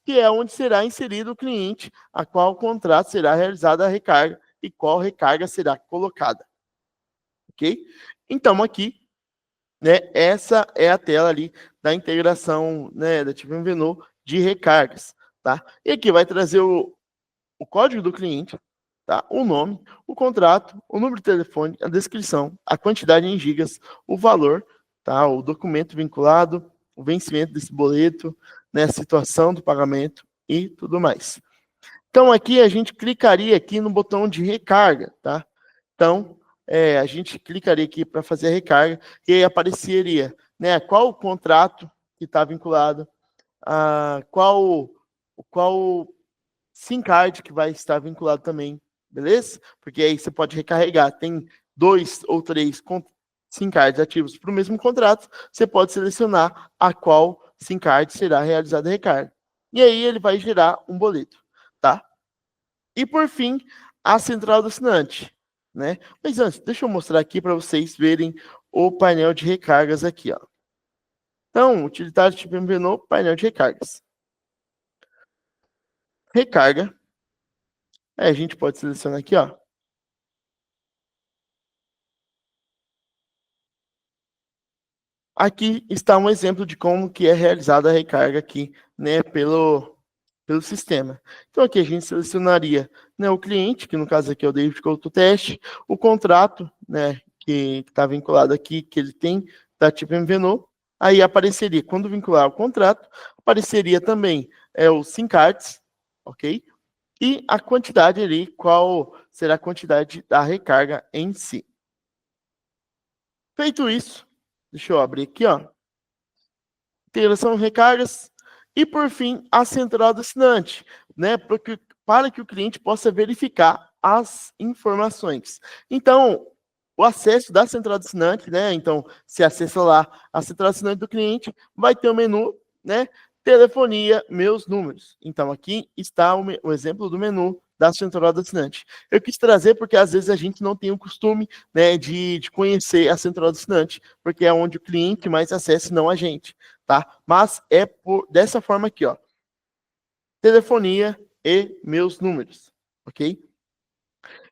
que é onde será inserido o cliente, a qual contrato será realizada a recarga e qual recarga será colocada. Ok? Então, aqui, né, essa é a tela ali da integração, né, da tipo MVNO de recargas, tá? E aqui vai trazer o código do cliente, tá? O nome, o contrato, o número de telefone, a descrição, a quantidade em gigas, o valor, tá? O documento vinculado, o vencimento desse boleto, né? A situação do pagamento e tudo mais. Então, aqui a gente clicaria aqui no botão de recarga, tá? Então, a gente clicaria aqui para fazer a recarga e aí apareceria, né? Qual o contrato que está vinculado, qual SIM card que vai estar vinculado também, beleza? Porque aí você pode recarregar. Tem 2 ou 3 SIM cards ativos para o mesmo contrato, você pode selecionar a qual SIM card será realizada a recarga. E aí ele vai gerar um boleto, tá? E por fim, a central do assinante, né? Mas antes, deixa eu mostrar aqui para vocês verem o painel de recargas aqui, ó. Então, utilitário tipo MVNO, painel de recargas. Recarga. Aí a gente pode selecionar aqui, ó. Aqui está um exemplo de como que é realizada a recarga aqui, né, pelo sistema. Então aqui a gente selecionaria, né, o cliente, que no caso aqui é o David Couto Teste, o contrato, né, que está vinculado aqui, que ele tem da tipo MVNO, aí apareceria, quando vincular o contrato, apareceria também o SIM cards, ok? E a quantidade ali, qual será a quantidade da recarga em si. Feito isso, deixa eu abrir aqui, ó. Integração de recargas e, por fim, a central do assinante, né, para que o cliente possa verificar as informações. Então, o acesso da central do assinante, né, então, se acessa lá a central do assinante do cliente, vai ter o menu, né, telefonia, meus números. Então, aqui está o exemplo do menu da central do assinante. Eu quis trazer porque, às vezes, a gente não tem o costume, né, de conhecer a central do assinante, porque é onde o cliente mais acessa, não a gente, tá? Mas dessa forma aqui, ó. Telefonia e meus números, ok?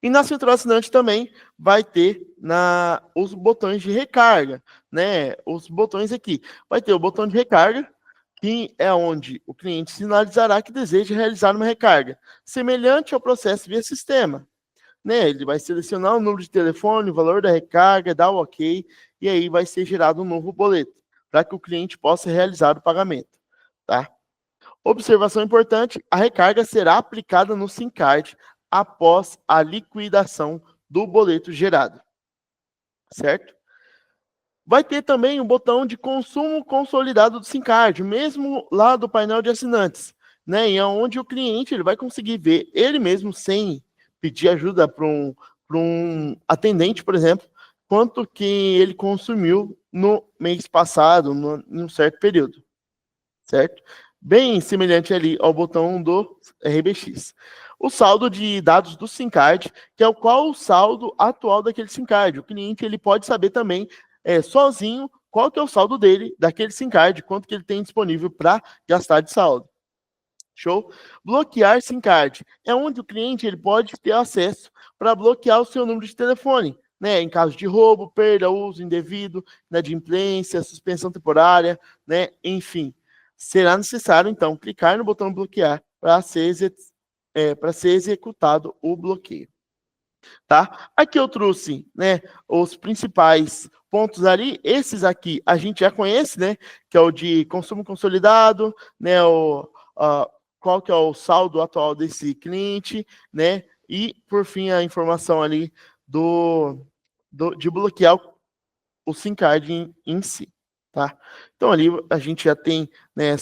E na central assinante também vai ter os botões de recarga, né? Os botões aqui. Vai ter o botão de recarga, que é onde o cliente sinalizará que deseja realizar uma recarga, semelhante ao processo via sistema. Né? Ele vai selecionar o número de telefone, o valor da recarga, dar o OK, e aí vai ser gerado um novo boleto, para que o cliente possa realizar o pagamento. Tá? Observação importante, a recarga será aplicada no SIM card após a liquidação do boleto gerado. Certo? Vai ter também o botão de consumo consolidado do SIM card, mesmo lá do painel de assinantes, né? E é onde o cliente ele vai conseguir ver ele mesmo, sem pedir ajuda para um atendente, por exemplo, quanto que ele consumiu no mês passado, em um certo período, certo? Bem semelhante ali ao botão do RBX. O saldo de dados do SIM card, que é qual o saldo atual daquele SIM card. O cliente ele pode saber também sozinho qual que é o saldo dele, daquele SIM card, quanto que ele tem disponível para gastar de saldo. Show? Bloquear SIM card é onde o cliente ele pode ter acesso para bloquear o seu número de telefone, né? Em caso de roubo, perda, uso indevido, inadimplência, suspensão temporária, né? Enfim, será necessário então clicar no botão bloquear para ser executado o bloqueio. Tá? Aqui eu trouxe, né, os principais pontos ali. Esses aqui a gente já conhece, né, que é o de consumo consolidado, né, qual que é o saldo atual desse cliente, né, e por fim a informação ali de bloquear o SIM card em si, tá? Então ali a gente já tem, né,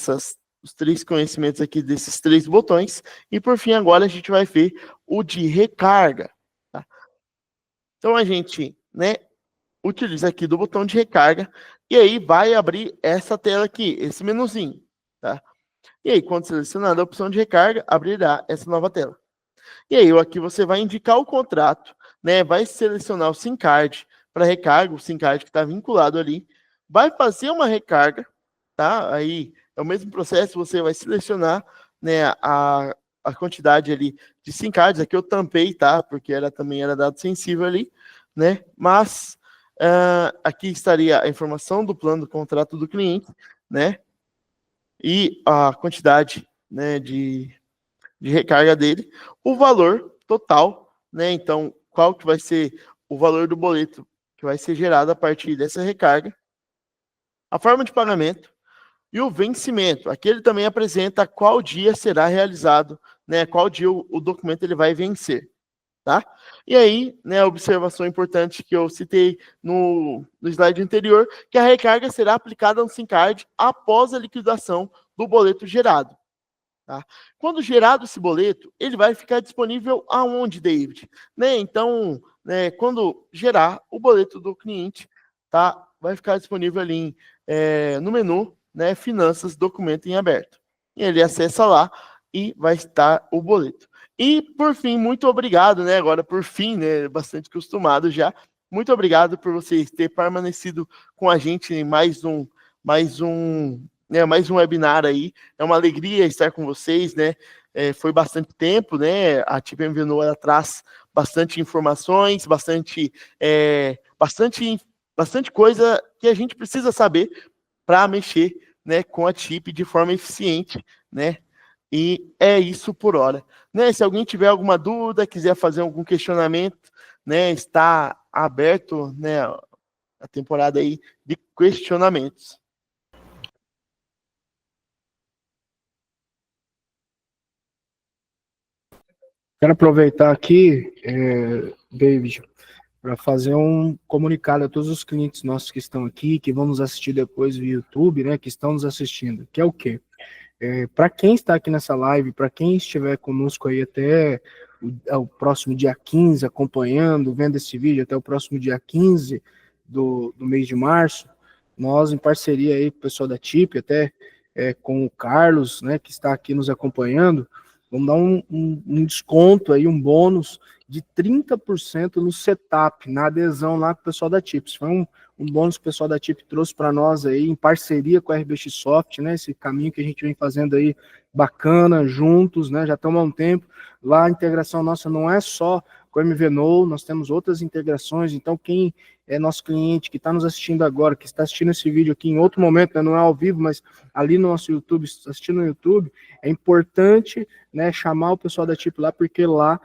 os 3 conhecimentos aqui desses 3 botões, e por fim agora a gente vai ver o de recarga. Então, a gente, né, utiliza aqui do botão de recarga, e aí vai abrir essa tela aqui, esse menuzinho, tá? E aí, quando selecionada a opção de recarga, abrirá essa nova tela. E aí, aqui você vai indicar o contrato, né, vai selecionar o SIM card para recarga, o SIM card que está vinculado ali, vai fazer uma recarga, tá? Aí, é o mesmo processo, você vai selecionar, né, a quantidade ali de SIM cards. Aqui eu tampei, tá? Porque também era dado sensível ali, né? Mas aqui estaria a informação do plano do contrato do cliente, né? E a quantidade, né, de recarga dele, o valor total, né? Então, qual que vai ser o valor do boleto que vai ser gerado a partir dessa recarga, a forma de pagamento, e o vencimento. Aqui ele também apresenta qual dia será realizado, né, qual dia o documento ele vai vencer. Tá? E aí, né, a observação importante que eu citei no slide anterior, que a recarga será aplicada no SIM card após a liquidação do boleto gerado. Tá? Quando gerado esse boleto, ele vai ficar disponível aonde, David? Né, então, né, quando gerar o boleto do cliente, tá, vai ficar disponível ali no menu, né, Finanças, Documento em Aberto. E ele acessa lá e vai estar o boleto. E, por fim, muito obrigado, né? Agora, por fim, né? Bastante acostumado já. Muito obrigado por vocês terem permanecido com a gente em mais um webinar aí. É uma alegria estar com vocês, né? Foi bastante tempo, né? A TIP MVNO, ela traz bastante informações, bastante coisa que a gente precisa saber para mexer, né, com a TIP de forma eficiente, né? E é isso por hora. Né, se alguém tiver alguma dúvida, quiser fazer algum questionamento, né, está aberto, né, a temporada aí de questionamentos. Quero aproveitar aqui, David, para fazer um comunicado a todos os clientes nossos que estão aqui, que vão nos assistir depois via YouTube, né, que estão nos assistindo, que é o quê? Para quem está aqui nessa live, para quem estiver conosco aí até o próximo dia 15, acompanhando, vendo esse vídeo até o próximo dia 15 do mês de março, nós, em parceria aí com o pessoal da TIP, até com o Carlos, né, que está aqui nos acompanhando, vamos dar um desconto aí, um bônus de 30% no setup, na adesão lá com o pessoal da TIP. Isso foi um bônus que o pessoal da TIP trouxe para nós aí, em parceria com a RBX Soft, né, esse caminho que a gente vem fazendo aí bacana, juntos, né? Já estamos há um tempo. Lá a integração nossa não é só com o MVNO, nós temos outras integrações, então quem é nosso cliente, que está nos assistindo agora, que está assistindo esse vídeo aqui em outro momento, né, não é ao vivo, mas ali no nosso YouTube, assistindo no YouTube, é importante, né, chamar o pessoal da TIP lá, porque lá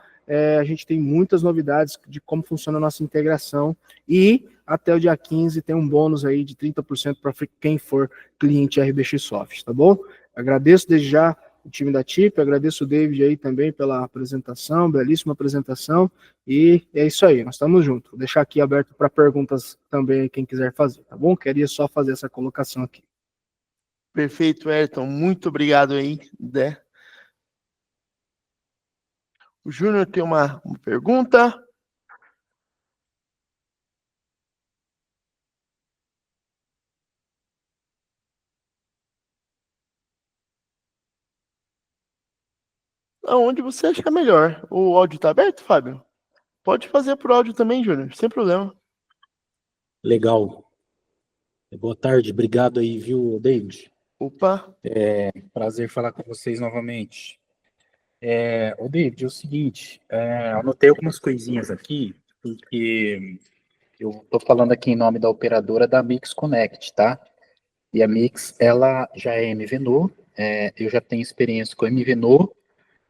a gente tem muitas novidades de como funciona a nossa integração, e até o dia 15 tem um bônus aí de 30% para quem for cliente RBX Soft, tá bom? Agradeço desde já o time da TIP, agradeço o David aí também pela apresentação, belíssima apresentação, e é isso aí, nós estamos juntos. Vou deixar aqui aberto para perguntas também, quem quiser fazer, tá bom? Queria só fazer essa colocação aqui. Perfeito, Ayrton, muito obrigado aí, né? O Júnior tem uma pergunta. Aonde você acha melhor? O áudio está aberto, Fábio? Pode fazer por áudio também, Júnior, sem problema. Legal. Boa tarde, obrigado aí, viu, David? Opa. Prazer falar com vocês novamente. Ô, David, é o seguinte, anotei algumas coisinhas aqui, porque eu estou falando aqui em nome da operadora da Mix Connect, tá? E a Mix, ela já é MVNO, eu já tenho experiência com MVNO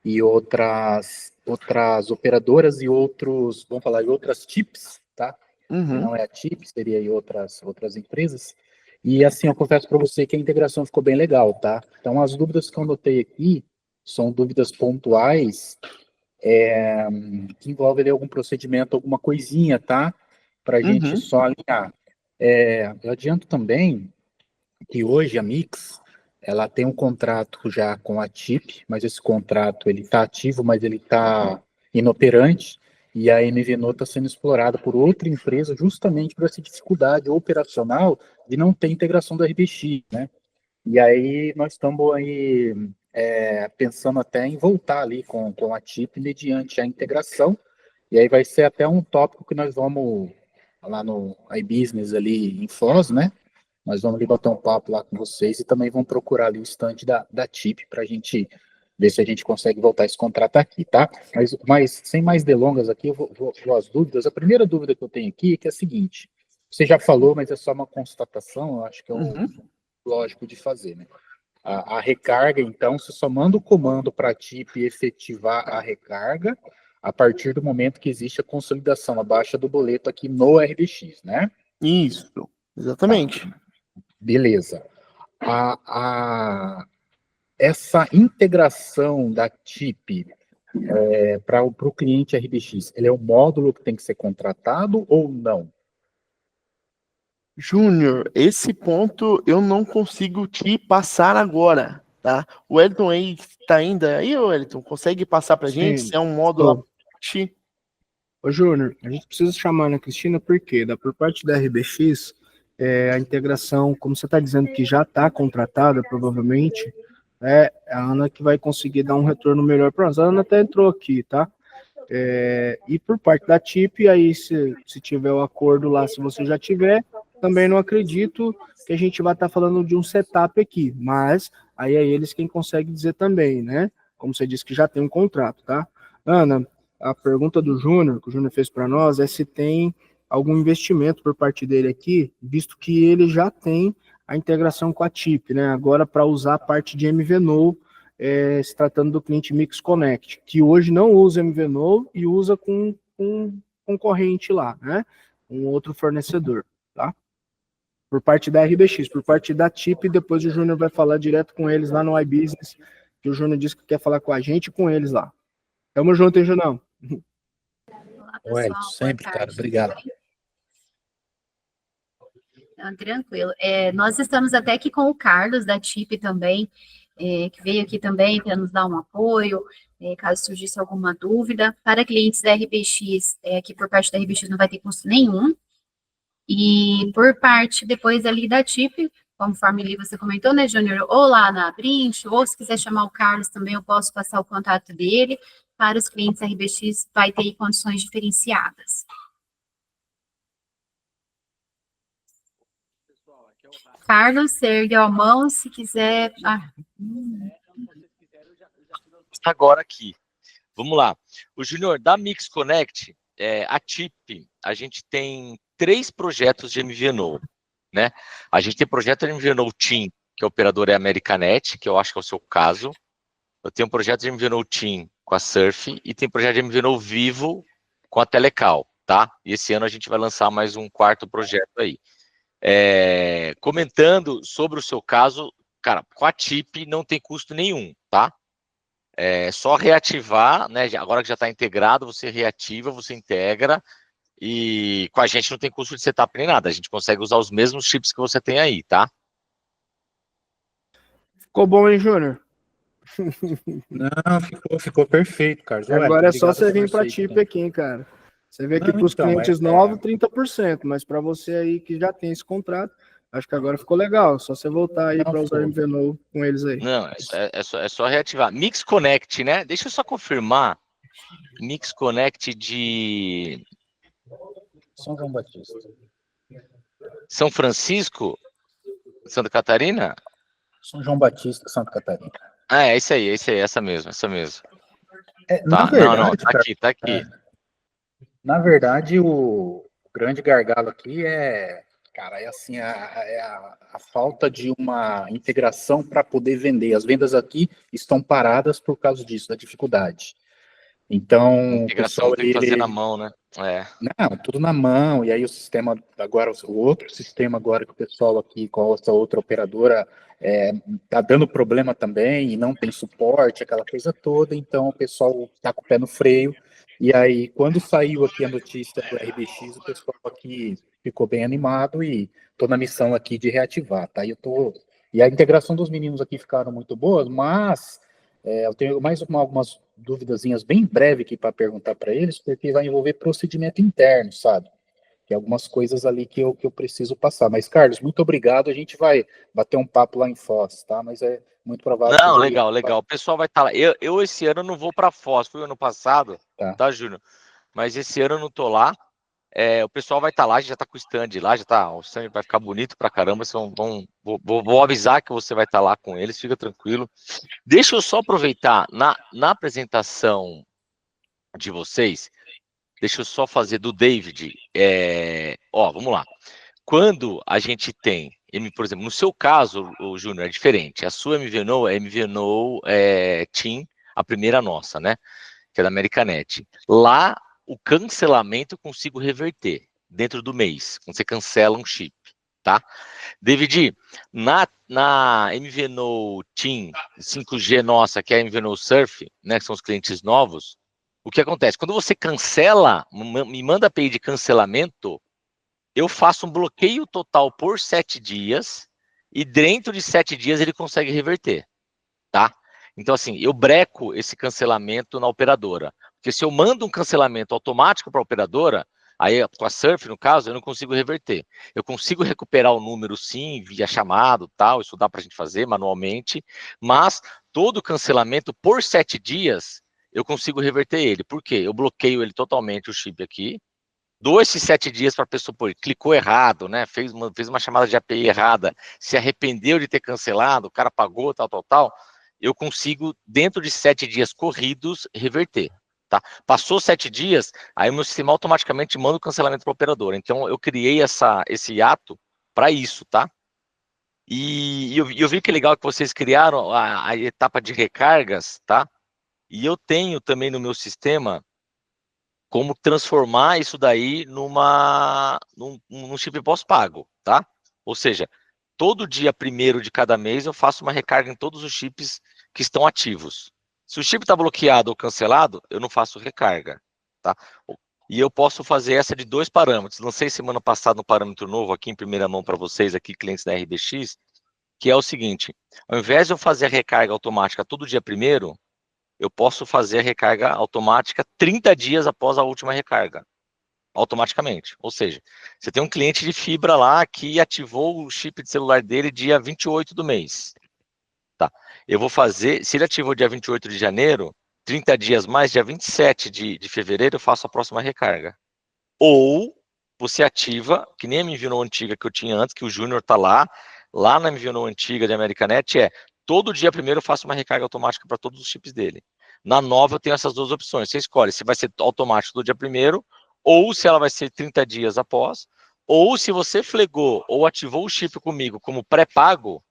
e outras operadoras e outros, vamos falar, e outras TIPs, tá? Uhum. Não é a TIP, seria aí outras empresas. E assim, eu confesso para você que a integração ficou bem legal, tá? Então, as dúvidas que eu anotei aqui são dúvidas pontuais, que envolvem ali algum procedimento, alguma coisinha, tá? Para a gente Uhum. só alinhar. Eu adianto também que hoje a Mix, ela tem um contrato já com a TIP, mas esse contrato ele está ativo, mas ele está inoperante, e a MVNO está sendo explorada por outra empresa justamente por essa dificuldade operacional de não ter integração do RBX, né? E aí nós estamos aí pensando até em voltar ali com a TIP mediante a integração, e aí vai ser até um tópico que nós vamos lá no iBusiness ali em Foz, né? Nós vamos ali bater um papo lá com vocês e também vamos procurar ali o stand da TIP para a gente ver se a gente consegue voltar esse contrato aqui, tá? Mas sem mais delongas aqui, eu vou às dúvidas. A primeira dúvida que eu tenho aqui é que é a seguinte: você já falou, mas é só uma constatação, eu acho que é o lógico de fazer, né? A recarga, então, você só manda o comando para a TIP efetivar a recarga a partir do momento que existe a consolidação, a baixa do boleto aqui no RBX, né? Isso, exatamente. Beleza. Essa integração da TIP para o cliente RBX, ele é um módulo que tem que ser contratado ou não? Júnior, esse ponto eu não consigo te passar agora, tá? O Wellington aí tá ainda aí, Wellington, consegue passar pra gente se é um módulo à Tô. parte? Ô, Júnior, a gente precisa chamar a Ana Cristina porque, por parte da RBX, a integração, como você está dizendo que já está contratada, provavelmente, é a Ana que vai conseguir dar um retorno melhor para nós. A Ana até entrou aqui, tá? E por parte da TIP, aí se tiver o acordo lá, se você já tiver, também não acredito que a gente vai estar falando de um setup aqui, mas aí é eles quem consegue dizer também, né? Como você disse que já tem um contrato, tá? Ana, a pergunta do Júnior, que o Júnior fez para nós, é se tem algum investimento por parte dele aqui, visto que ele já tem a integração com a TIP, né? Agora para usar a parte de MVNO, se tratando do cliente Mix Connect, que hoje não usa MVNO e usa com um concorrente lá, né? Um outro fornecedor, tá? Por parte da RBX, por parte da TIP, depois o Júnior vai falar direto com eles lá no iBusiness, que o Júnior disse que quer falar com a gente e com eles lá. Tamo junto, hein, Junão? Olá, Ué, pessoal. Boa sempre, cara, tarde. obrigado. Não, tranquilo. Nós estamos até aqui com o Carlos, da TIP também, que veio aqui também para nos dar um apoio, caso surgisse alguma dúvida. Para clientes da RBX, aqui por parte da RBX não vai ter custo nenhum. E por parte depois ali da TIP, conforme ali você comentou, né, Júnior, ou lá na Brint, ou se quiser chamar o Carlos também, eu posso passar o contato dele. Para os clientes RBX, vai ter condições diferenciadas. Carlos, você ergueu a mão, se quiser... agora aqui. Vamos lá. O Júnior, da Mix Connect, a TIP, a gente tem 3 projetos de MVNO, né? A gente tem projeto de MVNO TIM, que a operadora é a Americanet, que eu acho que é o seu caso. Eu tenho um projeto de MVNO TIM com a Surf e tem projeto de MVNO Vivo com a Telecal, tá? E esse ano a gente vai lançar mais um 4º projeto aí. Comentando sobre o seu caso, cara, com a TIP não tem custo nenhum, tá? É só reativar, né? Agora que já está integrado, você reativa, você integra, e com a gente não tem custo de setup nem nada. A gente consegue usar os mesmos chips que você tem aí, tá? Ficou bom, hein, Júnior? Não, ficou perfeito, Carlos. Agora é só Obrigado você por vir para a isso aí, TIP né? aqui, hein, cara. Você vê que Não, para os então, clientes novos, 30%, mas para você aí que já tem esse contrato, acho que agora ficou legal. Só você voltar aí para usar MVNO com eles aí. Não, é só reativar. Mix Connect, né? Deixa eu só confirmar. Mix Connect de São João Batista. São Francisco, Santa Catarina? São João Batista, Santa Catarina. Ah, é isso aí, essa mesmo. Na Tá, verdade, não, tá cara, aqui. Na verdade, o grande gargalo aqui cara, é assim, a falta de uma integração para poder vender. As vendas aqui estão paradas por causa disso, da dificuldade. Então, o Integração pessoal, tem que fazer na mão, né? não, tudo na mão, e aí o sistema agora, o outro sistema agora que o pessoal aqui com essa outra operadora tá dando problema também, e não tem suporte, aquela coisa toda, então o pessoal tá com o pé no freio, e aí quando saiu aqui a notícia do RBX, o pessoal aqui ficou bem animado e tô na missão aqui de reativar, tá? E a integração dos meninos aqui ficaram muito boas, mas eu tenho mais algumas duvidazinhas bem breve aqui para perguntar para eles, porque vai envolver procedimento interno, sabe? Tem algumas coisas ali que eu preciso passar. Mas, Carlos, muito obrigado. A gente vai bater um papo lá em Foz, tá? Mas é muito provável que Não, eu legal. O pessoal vai estar lá. Eu esse ano não vou para Foz, fui ano passado, tá, Júnior? Mas esse ano eu não tô lá. O pessoal vai estar lá, já tá com o stand lá, o stand vai ficar bonito pra caramba. Vou avisar que você vai estar lá com eles, fica tranquilo. Deixa eu só aproveitar na apresentação de vocês. Deixa eu só fazer do David. Vamos lá. Quando a gente tem, por exemplo, no seu caso, o Júnior, é diferente. A sua MVNO é MVNO TIM, a primeira nossa, né? Que é da Americanet. Lá, o cancelamento eu consigo reverter dentro do mês, quando você cancela um chip, tá? David, na MVNO TIM 5G nossa, que é a MVNO Surf, né? Que são os clientes novos, o que acontece? Quando você cancela, me manda a API de cancelamento, eu faço um bloqueio total por 7 dias e dentro de 7 dias ele consegue reverter, tá? Então, assim, eu breco esse cancelamento na operadora. Porque se eu mando um cancelamento automático para a operadora, aí com a Surf, no caso, eu não consigo reverter. Eu consigo recuperar o número, sim, via chamado, tal, isso dá para a gente fazer manualmente, mas todo cancelamento por 7 dias, eu consigo reverter ele. Por quê? Eu bloqueio ele totalmente, o chip aqui, dou esses 7 dias para a pessoa, clicou errado, né? Fez uma chamada de API errada, se arrependeu de ter cancelado, o cara pagou, tal. Eu consigo, dentro de 7 dias corridos, reverter, tá? Passou 7 dias, aí o meu sistema automaticamente manda o cancelamento para a operadora. Então, eu criei esse ato para isso, tá? E eu vi que é legal que vocês criaram a etapa de recargas, tá? E eu tenho também no meu sistema como transformar isso daí num chip pós-pago, tá? Ou seja, todo dia 1º de cada mês eu faço uma recarga em todos os chips que estão ativos. Se o chip está bloqueado ou cancelado, eu não faço recarga, tá? E eu posso fazer essa de 2 parâmetros. Lancei semana passada um parâmetro novo aqui em primeira mão para vocês, aqui, clientes da RBX, que é o seguinte: ao invés de eu fazer a recarga automática todo dia 1º, eu posso fazer a recarga automática 30 dias após a última recarga, automaticamente. Ou seja, você tem um cliente de fibra lá que ativou o chip de celular dele dia 28 do mês. Tá. Eu vou fazer, se ele ativou dia 28 de janeiro, 30 dias mais, dia 27 de fevereiro, eu faço a próxima recarga. Ou você ativa, que nem a MVNO antiga que eu tinha antes, que o Júnior tá lá na MVNO antiga de Americanet, todo dia 1º eu faço uma recarga automática para todos os chips dele. Na nova eu tenho essas duas opções. Você escolhe se vai ser automático do dia 1º, ou se ela vai ser 30 dias após, ou se você flegou ou ativou o chip comigo como pré-pago,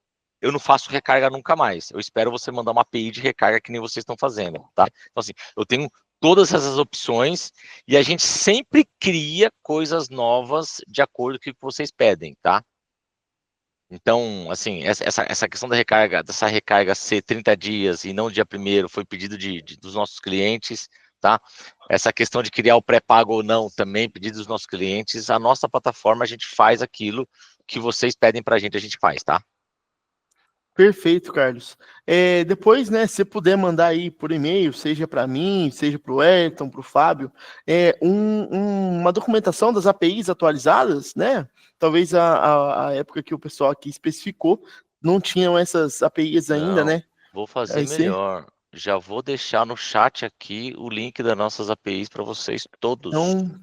eu não faço recarga nunca mais. Eu espero você mandar uma API de recarga que nem vocês estão fazendo, tá? Então, assim, eu tenho todas essas opções e a gente sempre cria coisas novas de acordo com o que vocês pedem, tá? Então, assim, essa questão da recarga, dessa recarga ser 30 dias e não dia 1º, foi pedido dos nossos clientes, tá? Essa questão de criar o pré-pago ou não, também pedido dos nossos clientes. A nossa plataforma, a gente faz aquilo que vocês pedem pra gente, a gente faz, tá? Perfeito, Carlos. Depois, né, se você puder mandar aí por e-mail, seja para mim, seja para o Ayrton, para o Fábio, uma documentação das APIs atualizadas, né? Talvez a época que o pessoal aqui especificou, não tinham essas APIs ainda, Não, né? vou fazer melhor. Já vou deixar no chat aqui o link das nossas APIs para vocês todos.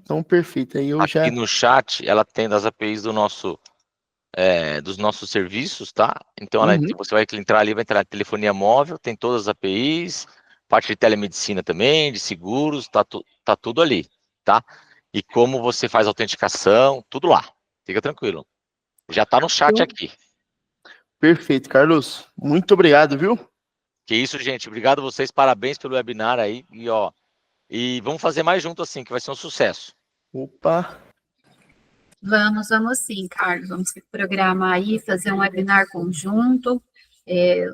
Então, perfeito. Aí eu aqui no chat, ela tem das APIs dos nossos serviços, tá? Então, você vai entrar ali, vai entrar em telefonia móvel, tem todas as APIs, parte de telemedicina também, de seguros, tá tudo ali, tá? E como você faz autenticação, tudo lá. Fica tranquilo. Já tá no chat aqui. Perfeito, Carlos. Muito obrigado, viu? Que isso, gente. Obrigado a vocês, parabéns pelo webinar aí. E vamos fazer mais junto assim, que vai ser um sucesso. Opa! Vamos sim, Carlos. Vamos programar aí, fazer um webinar conjunto,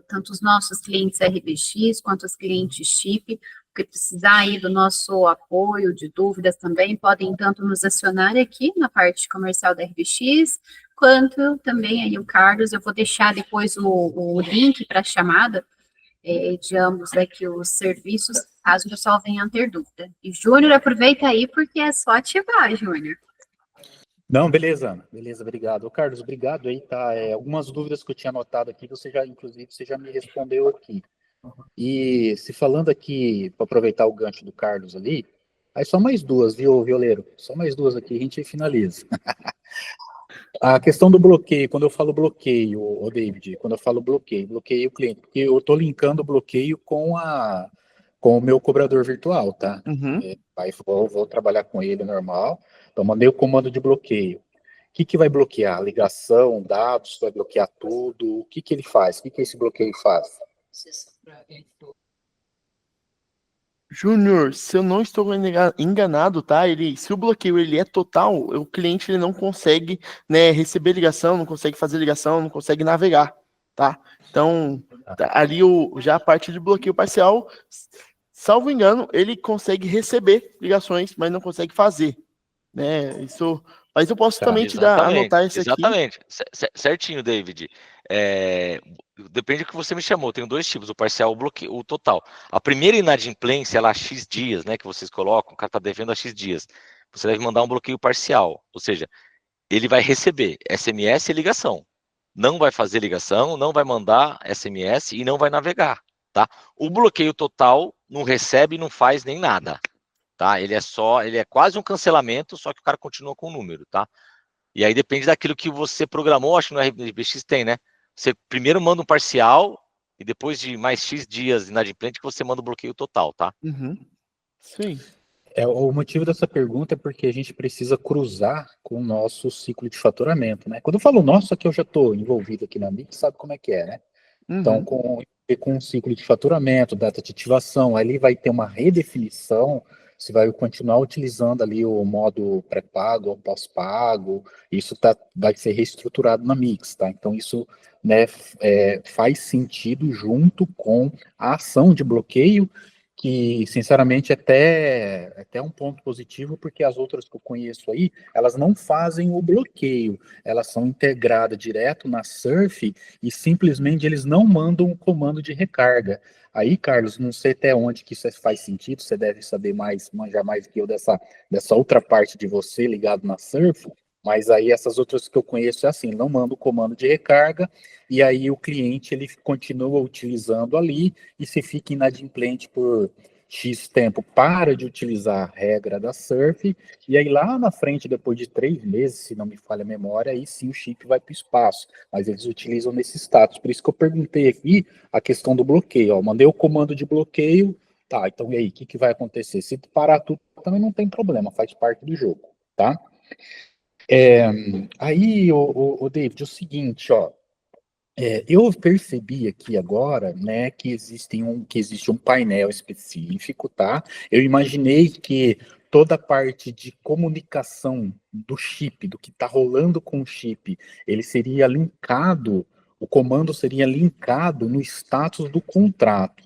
tanto os nossos clientes RBX quanto os clientes Chip, que precisar aí do nosso apoio, de dúvidas também, podem tanto nos acionar aqui na parte comercial da RBX, quanto também aí o Carlos. Eu vou deixar depois o link para a chamada de ambos aqui os serviços, caso o pessoal venha a ter dúvida. E Júnior, aproveita aí, porque é só ativar, Júnior. Não, beleza, obrigado. Ô, Carlos, obrigado aí, tá? Algumas dúvidas que eu tinha anotado aqui, inclusive, você já me respondeu aqui. E se falando aqui, para aproveitar o gancho do Carlos ali, aí só mais duas, viu, Violeiro? Só mais duas aqui, a gente finaliza. A questão do bloqueio, quando eu falo bloqueio, ô David, quando eu falo bloqueio o cliente, porque eu estou linkando o bloqueio com o meu cobrador virtual, tá? Aí vou trabalhar com ele normal, então mandei o comando de bloqueio. O que vai bloquear? Ligação, dados, vai bloquear tudo? O que ele faz? O que esse bloqueio faz? Júnior, se eu não estou enganado, tá? Se o bloqueio ele é total, o cliente ele não consegue, né, receber ligação, não consegue fazer ligação, não consegue navegar, tá? Então, ali já a parte de bloqueio parcial, salvo engano, ele consegue receber ligações, mas não consegue fazer, né? Mas eu posso também anotar isso aqui. Exatamente, certinho, David. Depende do que você me chamou. Tem dois tipos, o parcial e o bloqueio, o total. A primeira inadimplência, ela há X dias, né, que vocês colocam, o cara está devendo há X dias. Você deve mandar um bloqueio parcial, ou seja, ele vai receber SMS e ligação. Não vai fazer ligação, não vai mandar SMS e não vai navegar, tá? O bloqueio total não recebe, não faz nem nada, tá? Ele é quase um cancelamento, só que o cara continua com o número, tá? E aí depende daquilo que você programou, acho que no RBX tem, né? Você primeiro manda um parcial e depois de mais X dias inadimplente que você manda o bloqueio total, tá? Sim. O motivo dessa pergunta é porque a gente precisa cruzar com o nosso ciclo de faturamento, né? Quando eu falo nosso, aqui eu já estou envolvido aqui na MIC, sabe como é que é, né? Então, com o ciclo de faturamento, data de ativação, ali vai ter uma redefinição, você vai continuar utilizando ali o modo pré-pago ou pós-pago, isso vai ser reestruturado na Mix, tá? Então, isso, né, faz sentido junto com a ação de bloqueio, que, sinceramente, até um ponto positivo, porque as outras que eu conheço aí, elas não fazem o bloqueio, elas são integradas direto na Surf e simplesmente eles não mandam o comando de recarga. Aí, Carlos, não sei até onde que isso faz sentido, você deve saber mais, manjar mais que eu dessa outra parte de você ligado na Surf, mas aí essas outras que eu conheço é assim, não manda o comando de recarga, e aí o cliente ele continua utilizando ali, e se fica inadimplente por X tempo, para de utilizar a regra da Surf, e aí lá na frente, depois de 3 meses, se não me falha a memória, aí sim o chip vai para o espaço, mas eles utilizam nesse status. Por isso que eu perguntei aqui a questão do bloqueio. Mandei o comando de bloqueio, Tá, então e aí, o que vai acontecer? Se parar tudo, também não tem problema, faz parte do jogo, tá? Aí, o David, o seguinte, ó, eu percebi aqui agora, né, que existe um painel específico, tá? Eu imaginei que toda a parte de comunicação do chip, do que está rolando com o chip, ele seria linkado, o comando seria linkado no status do contrato.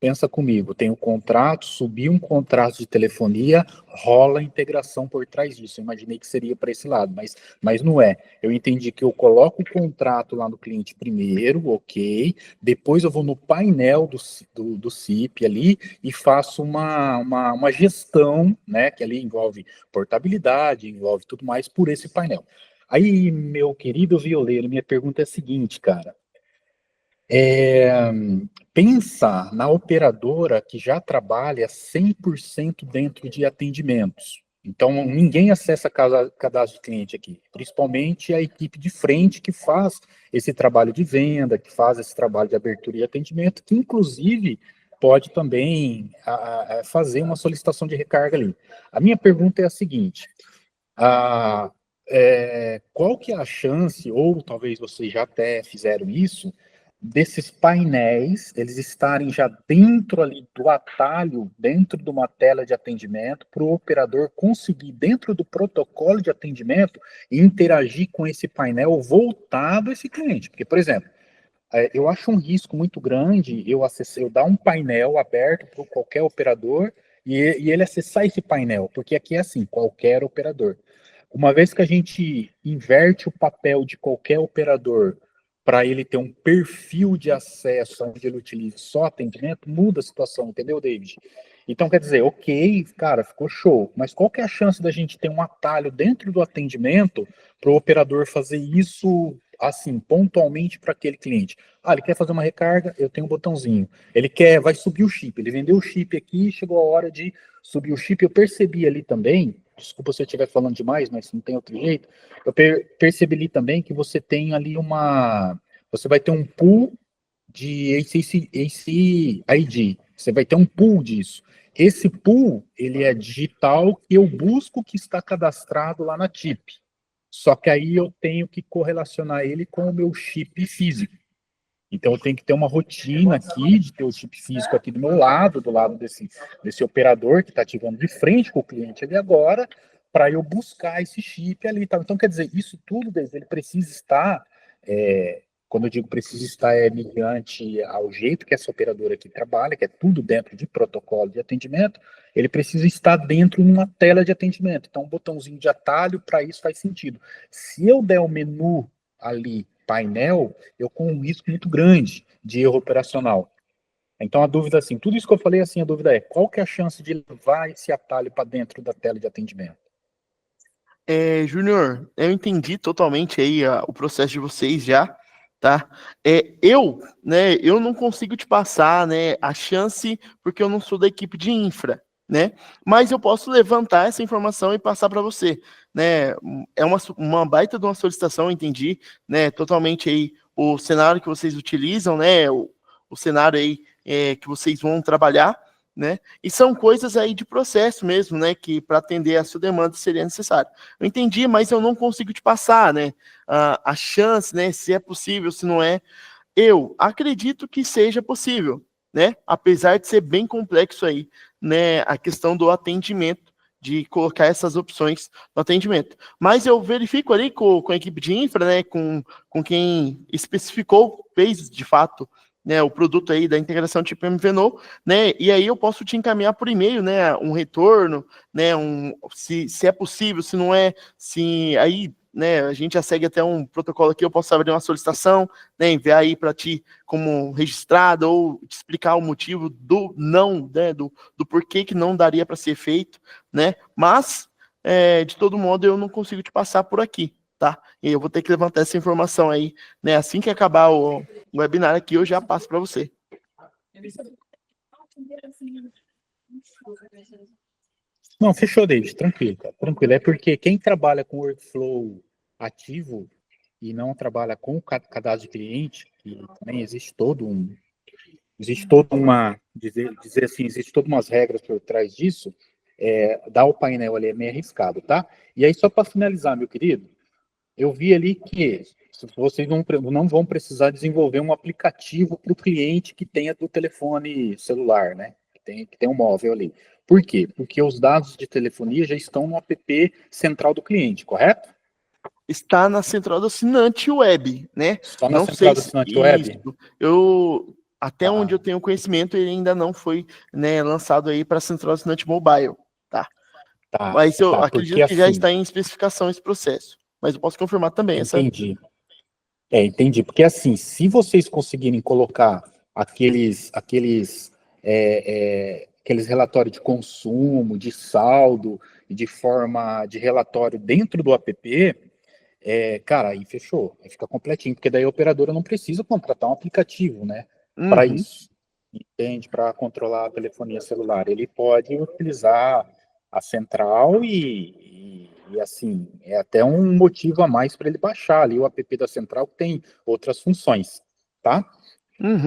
Pensa comigo, tem um contrato, subiu um contrato de telefonia, rola a integração por trás disso. Eu imaginei que seria para esse lado, mas não é. Eu entendi que eu coloco o contrato lá no cliente primeiro, ok, depois eu vou no painel do CIP ali e faço uma gestão, né, que ali envolve portabilidade, envolve tudo mais por esse painel. Aí, meu querido violeiro, minha pergunta é a seguinte, cara. Pensa na operadora que já trabalha 100% dentro de atendimentos. Então, ninguém acessa cadastro de cliente aqui, principalmente a equipe de frente que faz esse trabalho de venda, que faz esse trabalho de abertura e atendimento, que inclusive pode também fazer uma solicitação de recarga ali. A minha pergunta é a seguinte, qual que é a chance, ou talvez vocês já até fizeram isso, desses painéis, eles estarem já dentro ali do atalho, dentro de uma tela de atendimento, para o operador conseguir, dentro do protocolo de atendimento, interagir com esse painel voltado a esse cliente. Porque, por exemplo, eu acho um risco muito grande eu dar um painel aberto para qualquer operador e ele acessar esse painel, porque aqui é assim, qualquer operador. Uma vez que a gente inverte o papel de qualquer operador para ele ter um perfil de acesso onde ele utilize só atendimento, muda a situação, entendeu, David? Então, quer dizer, ok, cara, ficou show, mas qual que é a chance da gente ter um atalho dentro do atendimento para o operador fazer isso, assim, pontualmente para aquele cliente? Ah, ele quer fazer uma recarga, eu tenho um botãozinho. Vai subir o chip, ele vendeu o chip aqui, chegou a hora de subir o chip. Eu percebi ali também, desculpa se eu estiver falando demais, mas não tem outro jeito, eu percebi ali também que você tem ali você vai ter um pool de ACID, você vai ter um pool disso. Esse pool, ele é digital que eu busco que está cadastrado lá na TIP. Só que aí eu tenho que correlacionar ele com o meu chip físico. Então eu tenho que ter uma rotina aqui de ter o chip físico aqui do lado desse operador que está ativando de frente com o cliente ali agora, para eu buscar esse chip ali. Tá? Então, quer dizer, isso tudo, ele precisa estar, quando eu digo precisa estar, mediante ao jeito que essa operadora aqui trabalha, que é tudo dentro de protocolo de atendimento, ele precisa estar dentro de uma tela de atendimento. Então, um botãozinho de atalho, para isso faz sentido. Se eu der o menu ali, painel, eu com um risco muito grande de erro operacional. Então, a dúvida, assim, tudo isso que eu falei, assim, a dúvida é, qual que é a chance de levar esse atalho para dentro da tela de atendimento? Júnior, eu entendi totalmente aí o processo de vocês já, tá? Eu não consigo te passar, né, a chance, porque eu não sou da equipe de infra, né? Mas eu posso levantar essa informação e passar para você, né? É uma baita de uma solicitação, eu entendi, né? Totalmente aí o cenário que vocês utilizam, né? O cenário aí que vocês vão trabalhar, né? E são coisas aí de processo mesmo, né? Que para atender a sua demanda seria necessário. Eu entendi, mas eu não consigo te passar, né? A chance, né? Se é possível, se não é. Eu acredito que seja possível, né? Apesar de ser bem complexo aí, né? A questão do atendimento, de colocar essas opções no atendimento. Mas eu verifico ali com a equipe de infra, né? Com quem especificou, fez de fato, né, o produto aí da integração tipo MVNO, né, e aí eu posso te encaminhar por e-mail, né, um retorno, né, se é possível, se não é, se aí, né, a gente já segue até um protocolo aqui, eu posso abrir uma solicitação, né, enviar aí para ti como registrado, ou te explicar o motivo do não, né, do porquê que não daria para ser feito, né, mas, de todo modo, eu não consigo te passar por aqui, tá? E eu vou ter que levantar essa informação aí, né, assim que acabar o webinar aqui, eu já passo para você. Não, fechou, David, tranquilo, cara, tranquilo. É porque quem trabalha com workflow ativo e não trabalha com cadastro de cliente, que também existe todo existe toda uma, dizer assim, existe todas umas regras por trás disso, dar o painel ali é meio arriscado, tá? E aí, só para finalizar, meu querido, eu vi ali que vocês não vão precisar desenvolver um aplicativo para o cliente que tenha do telefone celular, né? Que tem um móvel ali. Por quê? Porque os dados de telefonia já estão no app central do cliente, correto? Está na central do assinante web, né? Só na Não central sei do se assinante web? isso, até onde eu tenho conhecimento, ele ainda não foi, né, lançado aí para a central do assinante mobile, tá? Mas eu acredito que já está em especificação esse processo. Mas eu posso confirmar também entendi. Entendi. Porque assim, se vocês conseguirem colocar aqueles relatórios de consumo, de saldo, de forma de relatório dentro do app, cara, aí fechou, aí fica completinho, porque daí a operadora não precisa contratar um aplicativo, né, para isso, entende? Para controlar a telefonia celular. Ele pode utilizar a central e assim, é até um motivo a mais para ele baixar ali o app da central, que tem outras funções, tá?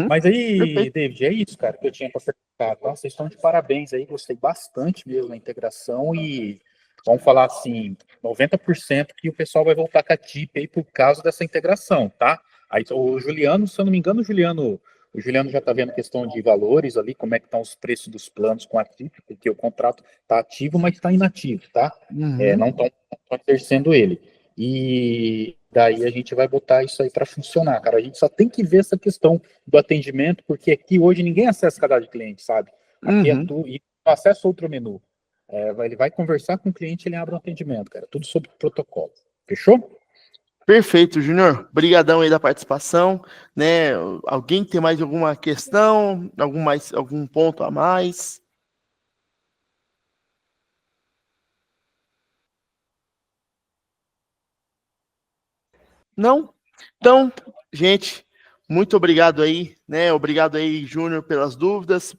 Mas aí, Perfeito. David, é isso, cara, que eu tinha para perguntar, tá? Vocês estão de parabéns aí, gostei bastante mesmo da integração e vamos falar assim, 90% que o pessoal vai voltar com a TIP aí por causa dessa integração, tá? Aí o Juliano, se eu não me engano, o Juliano já está vendo questão de valores ali, como é que estão os preços dos planos com a TIP, porque o contrato está ativo, mas está inativo, tá? Não estão exercendo ele. E daí a gente vai botar isso aí para funcionar, cara. A gente só tem que ver essa questão do atendimento, porque aqui hoje ninguém acessa cadastro de cliente, sabe? Aqui é tudo, e acessa outro menu. Ele vai conversar com o cliente, ele abre um atendimento, cara. Tudo sobre protocolo. Fechou? Perfeito, Júnior. Obrigadão aí da participação, né? Alguém tem mais alguma questão? Algum ponto a mais? Não? Então, gente, muito obrigado aí, né? Obrigado aí, Júnior, pelas dúvidas.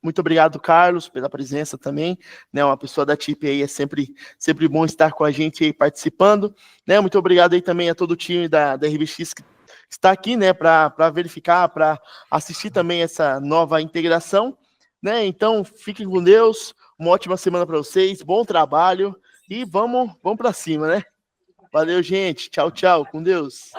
Muito obrigado, Carlos, pela presença também, né? Uma pessoa da TIP aí, é sempre bom estar com a gente aí participando, né? Muito obrigado aí também a todo o time da RBX que está aqui, né? Para verificar, para assistir também essa nova integração, né? Então, fiquem com Deus, uma ótima semana para vocês, bom trabalho e vamos para cima, né? Valeu, gente. Tchau, tchau. Com Deus.